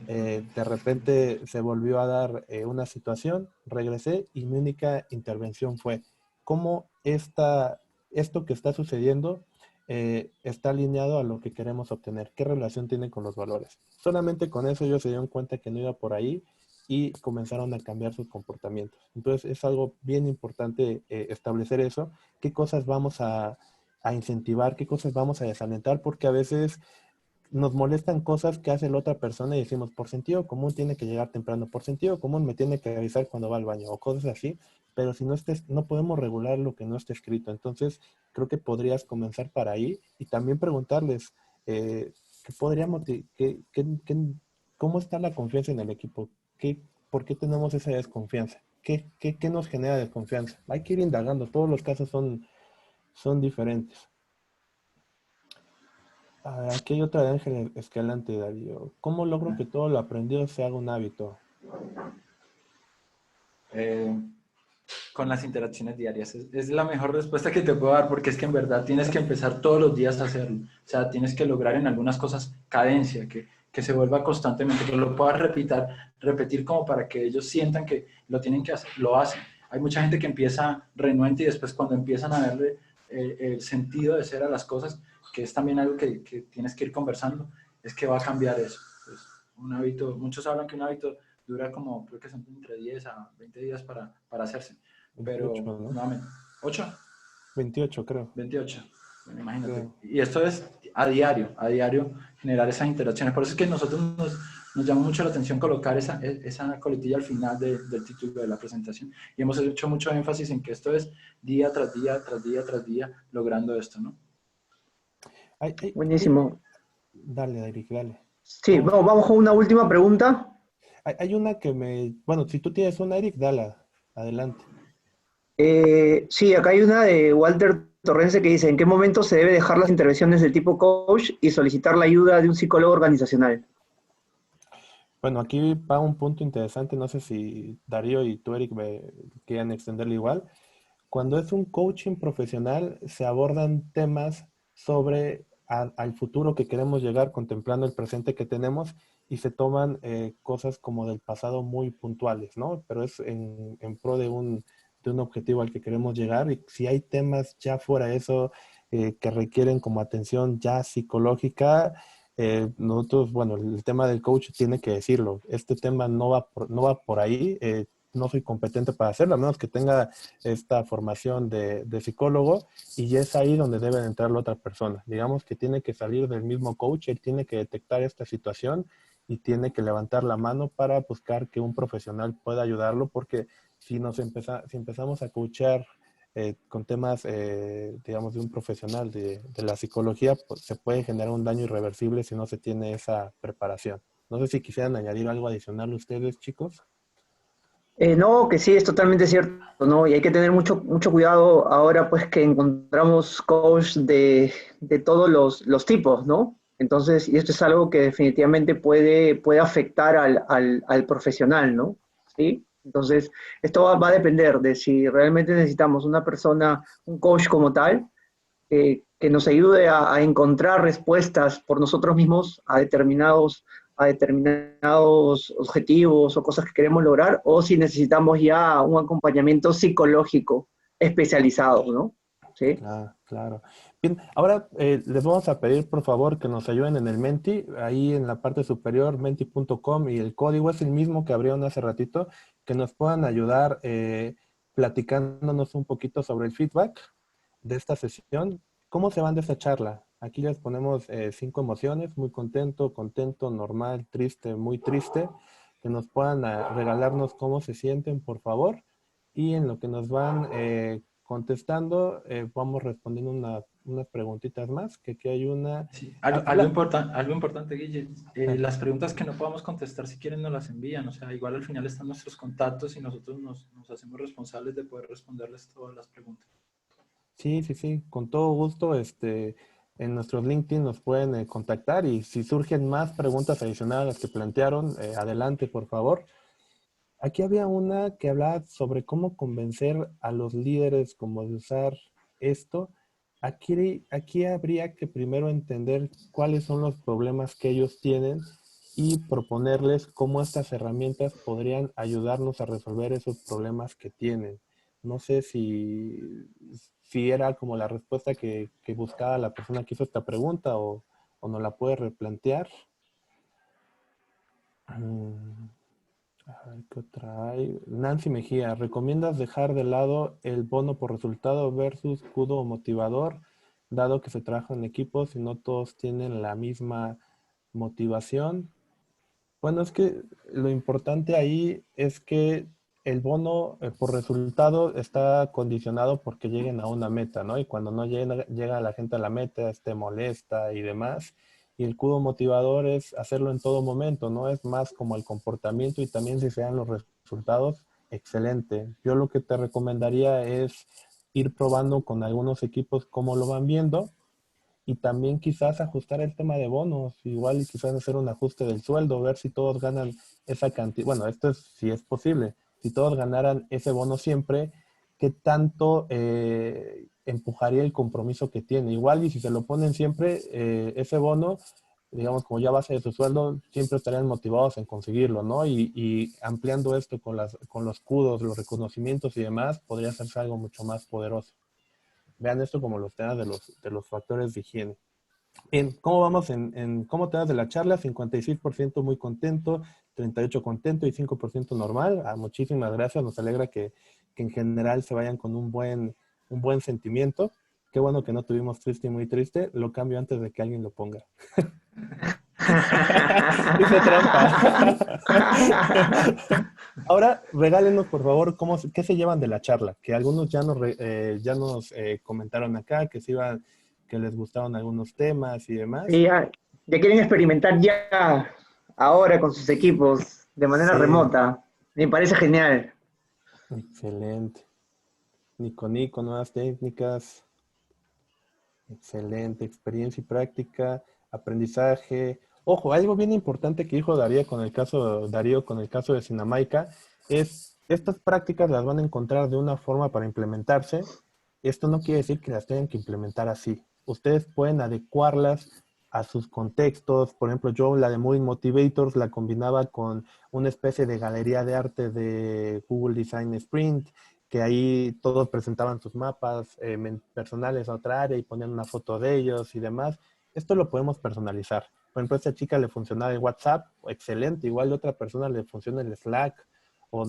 de repente se volvió a dar una situación, regresé y mi única intervención fue cómo esto que está sucediendo está alineado a lo que queremos obtener, qué relación tiene con los valores. Solamente con eso ellos se dieron cuenta que no iba por ahí y comenzaron a cambiar sus comportamientos. Entonces es algo bien importante establecer eso, qué cosas vamos a incentivar, qué cosas vamos a desalentar, porque a veces nos molestan cosas que hace la otra persona y decimos, por sentido común tiene que llegar temprano, por sentido común me tiene que avisar cuando va al baño o cosas así, pero si no no podemos regular lo que no está escrito. Entonces, creo que podrías comenzar para ahí y también preguntarles qué podría cómo está la confianza en el equipo, por qué tenemos esa desconfianza, qué nos genera desconfianza. Hay que ir indagando, todos los casos son diferentes. Aquí hay otra de Ángel Escalante, Darío. ¿Cómo logro que todo lo aprendido se haga un hábito? Eh, con las interacciones diarias. Es la mejor respuesta que te puedo dar porque es que en verdad tienes que empezar todos los días a hacerlo. O sea, tienes que lograr en algunas cosas cadencia, que se vuelva constantemente, que lo puedas repetir como para que ellos sientan que lo tienen que hacer, lo hacen. Hay mucha gente que empieza renuente y después cuando empiezan a verle el sentido de ser a las cosas, que es también algo que tienes que ir conversando, es que va a cambiar eso. Pues, un hábito, muchos hablan que un hábito dura como, creo que son entre 10 a 20 días para hacerse. 28, Pero, ¿no? nuevamente, ¿8? 28, creo. 28. Bueno, imagínate. Creo. Y esto es a diario generar esas interacciones. Por eso es que nosotros nos llama mucho la atención colocar esa coletilla al final del título de la presentación. Y hemos hecho mucho énfasis en que esto es día tras día, tras día, tras día, logrando esto, ¿no? Buenísimo. Dale, Eric, dale. Sí, vamos con una última pregunta. Hay una bueno, si tú tienes una, Eric, dala. Adelante. Sí, acá hay una de Walter Torrence que dice, ¿en qué momento se debe dejar las intervenciones del tipo coach y solicitar la ayuda de un psicólogo organizacional? Bueno, aquí va un punto interesante. No sé si Darío y tú, Eric, quieran extenderlo igual. Cuando es un coaching profesional, se abordan temas sobre al futuro que queremos llegar, contemplando el presente que tenemos, y se toman cosas como del pasado muy puntuales, ¿no? Pero es en pro de un objetivo al que queremos llegar. Y si hay temas ya fuera de eso que requieren como atención ya psicológica, nosotros, bueno, el tema del coach tiene que decirlo. Este tema no va por ahí. No soy competente para hacerlo, a menos que tenga esta formación de psicólogo, y es ahí donde debe entrar la otra persona. Digamos que tiene que salir del mismo coach, él tiene que detectar esta situación y tiene que levantar la mano para buscar que un profesional pueda ayudarlo, porque si empezamos a coachar con temas, digamos, de un profesional de la psicología, pues, se puede generar un daño irreversible si no se tiene esa preparación. No sé si quisieran añadir algo adicional ustedes, chicos. No, que sí, es totalmente cierto, ¿no? Y hay que tener mucho cuidado ahora, pues, que encontramos coach de todos los tipos, ¿no? Entonces, y esto es algo que definitivamente puede afectar al profesional, ¿no? ¿Sí? Entonces, esto va a depender de si realmente necesitamos una persona, un coach como tal, que nos ayude a encontrar respuestas por nosotros mismos a determinados objetivos o cosas que queremos lograr, o si necesitamos ya un acompañamiento psicológico especializado, ¿no? ¿Sí? Ah, claro. Bien, ahora les vamos a pedir por favor que nos ayuden en el Menti, ahí en la parte superior, menti.com, y el código es el mismo que abrieron hace ratito, que nos puedan ayudar platicándonos un poquito sobre el feedback de esta sesión. ¿Cómo se van de esta charla? Aquí les ponemos 5 emociones: muy contento, contento, normal, triste, muy triste, que nos puedan regalarnos cómo se sienten, por favor, y en lo que nos van contestando, vamos respondiendo unas preguntitas más, que aquí hay una... Sí, Aquí la... algo importante, Guille, Dale. las preguntas que no podamos contestar, si quieren, nos las envían. O sea, igual al final están nuestros contactos y nosotros nos hacemos responsables de poder responderles todas las preguntas. Sí, sí, sí, con todo gusto, en nuestros LinkedIn nos pueden contactar, y si surgen más preguntas adicionales a las que plantearon, adelante, por favor. Aquí había una que hablaba sobre cómo convencer a los líderes como de usar esto. Aquí habría que primero entender cuáles son los problemas que ellos tienen y proponerles cómo estas herramientas podrían ayudarnos a resolver esos problemas que tienen. No sé si era como la respuesta que buscaba la persona que hizo esta pregunta, o nos la puede replantear. Mm. A ver, ¿qué otra hay? Nancy Mejía, ¿recomiendas dejar de lado el bono por resultado versus escudo motivador, dado que se trabaja en equipos y no todos tienen la misma motivación? Bueno, es que lo importante ahí es que el bono por resultado está condicionado porque lleguen a una meta, ¿no? Y cuando no llega la gente a la meta, molesta y demás. Y el cubo motivador es hacerlo en todo momento, ¿no? Es más como el comportamiento y también si se dan los resultados, excelente. Yo lo que te recomendaría es ir probando con algunos equipos cómo lo van viendo y también quizás ajustar el tema de bonos, igual y quizás hacer un ajuste del sueldo, ver si todos ganan esa cantidad, bueno, esto es si es posible, si todos ganaran ese bono siempre, ¿qué tanto empujaría el compromiso que tiene? Igual y si se lo ponen siempre, ese bono, digamos, como ya base de su sueldo, siempre estarían motivados en conseguirlo, ¿no? Y ampliando esto con los CUDOs, los reconocimientos y demás, podría hacerse algo mucho más poderoso. Vean esto como los temas de los factores de higiene. Bien, ¿cómo vamos cómo temas de la charla? 56% muy contento, 38% contento y 5% normal. Muchísimas gracias, nos alegra que en general se vayan con un buen sentimiento. Qué bueno que no tuvimos triste y muy triste. Lo cambio antes de que alguien lo ponga. Hice trampa. Ahora, regálenos, por favor, qué se llevan de la charla. Que algunos ya nos comentaron acá que les gustaron algunos temas y demás. Sí, ya quieren experimentar ya ahora con sus equipos de manera Sí, remota. Me parece genial. excelente. Nico, nuevas técnicas. Excelente. Experiencia y práctica, aprendizaje. Ojo, algo bien importante que dijo Darío con el caso de Sinamaica es estas prácticas las van a encontrar de una forma para implementarse. Esto no quiere decir que las tengan que implementar así. Ustedes pueden adecuarlas a sus contextos. Por ejemplo, yo la de Moving Motivators la combinaba con una especie de galería de arte de Google Design Sprint, que ahí todos presentaban sus mapas personales a otra área y ponían una foto de ellos y demás. Esto lo podemos personalizar. Por ejemplo, a esta chica le funcionaba el WhatsApp, excelente. Igual a otra persona le funciona el Slack o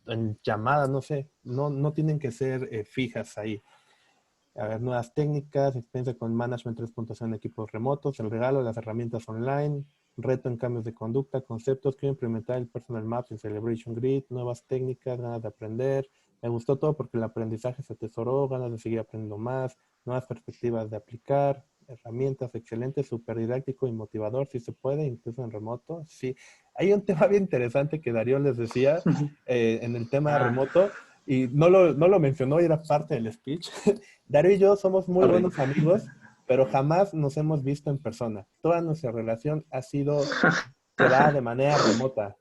en llamadas, no sé. No tienen que ser fijas ahí. A ver, nuevas técnicas, experiencia con Management 3.0 en equipos remotos, el regalo de las herramientas online, reto en cambios de conducta, conceptos, quiero implementar el Personal Maps en Celebration Grid, nuevas técnicas, ganas de aprender. Me gustó todo porque el aprendizaje se atesoró, ganas de seguir aprendiendo más, nuevas perspectivas de aplicar, herramientas, excelente, súper didáctico y motivador, si se puede, incluso en remoto. Sí, hay un tema bien interesante que Darío les decía en el tema remoto, y no lo mencionó y era parte del speech. Darío y yo somos muy buenos amigos, pero jamás nos hemos visto en persona. Toda nuestra relación se da de manera remota.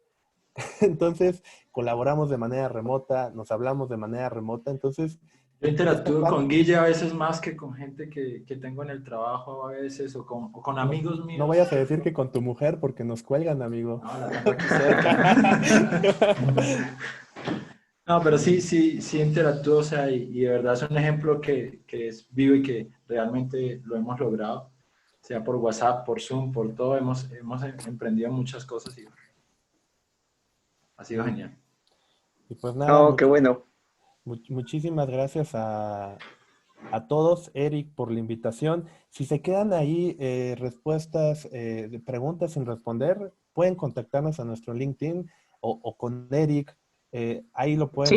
Entonces, colaboramos de manera remota, nos hablamos de manera remota. Entonces, yo interactúo con Guille a veces más que con gente que tengo en el trabajo a veces o con amigos no míos. vayas a decir que con tu mujer porque nos cuelgan, amigo. No, la tengo aquí cerca. No, pero sí interactúo, o sea, y de verdad es un ejemplo que es vivo y que realmente lo hemos logrado, sea por WhatsApp, por Zoom, por todo, hemos emprendido muchas cosas y ha sido genial. Y pues nada, Oh, qué bueno. muchísimas gracias a todos, Eric, por la invitación. Si se quedan ahí respuestas de preguntas sin responder, pueden contactarnos a nuestro LinkedIn o con Eric. Ahí lo pueden.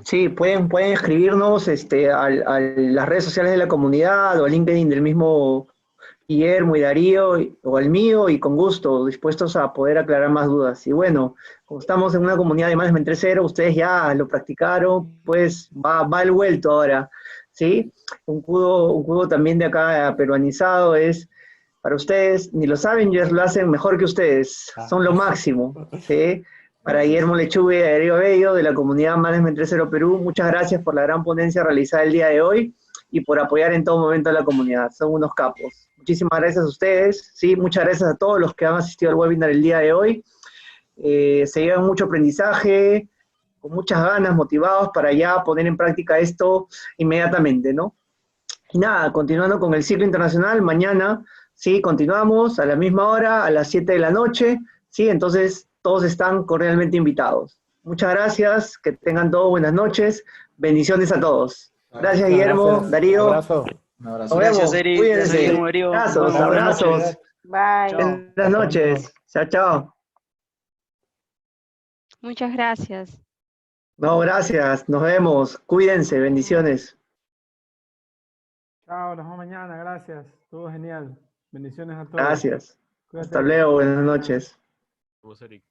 Sí, pueden escribirnos a las redes sociales de la comunidad o al LinkedIn del mismo Guillermo y Darío o al mío y con gusto, dispuestos a poder aclarar más dudas. Y bueno, como estamos en una comunidad de Management 3.0, ustedes ya lo practicaron, pues va el vuelto ahora, ¿sí? Un cubo también de acá peruanizado es, para ustedes, ni los Avengers lo hacen mejor que ustedes, son lo máximo, ¿sí? Para Guillermo Lechuga y Darío Bello de la comunidad Management 3.0 Perú, muchas gracias por la gran ponencia realizada el día de hoy y por apoyar en todo momento a la comunidad. Son unos capos. Muchísimas gracias a ustedes, ¿sí? Muchas gracias a todos los que han asistido al webinar el día de hoy. Se llevan mucho aprendizaje, con muchas ganas, motivados para ya poner en práctica esto inmediatamente, ¿no? Y nada, continuando con el ciclo internacional, mañana, ¿sí? Continuamos a la misma hora, a las 7 de la noche, ¿sí? Entonces, todos están cordialmente invitados. Muchas gracias, que tengan todos buenas noches, bendiciones a todos. Gracias, Guillermo, Gracias. Darío. Abrazo. Un abrazo. Nos Gracias, vemos, Eric. Gracias, cuídense. Guillermo Darío. Nos Abrazos, vemos. Buenas abrazos. noches. Bye. Chao. Buenas noches. Chao, chao. Muchas gracias. No, gracias. Nos vemos. Cuídense. Bendiciones. Chao, nos vemos mañana, gracias. Estuvo genial. Bendiciones a todos. Gracias. Hasta Cuídate. luego. Buenas noches. Vos, Eric.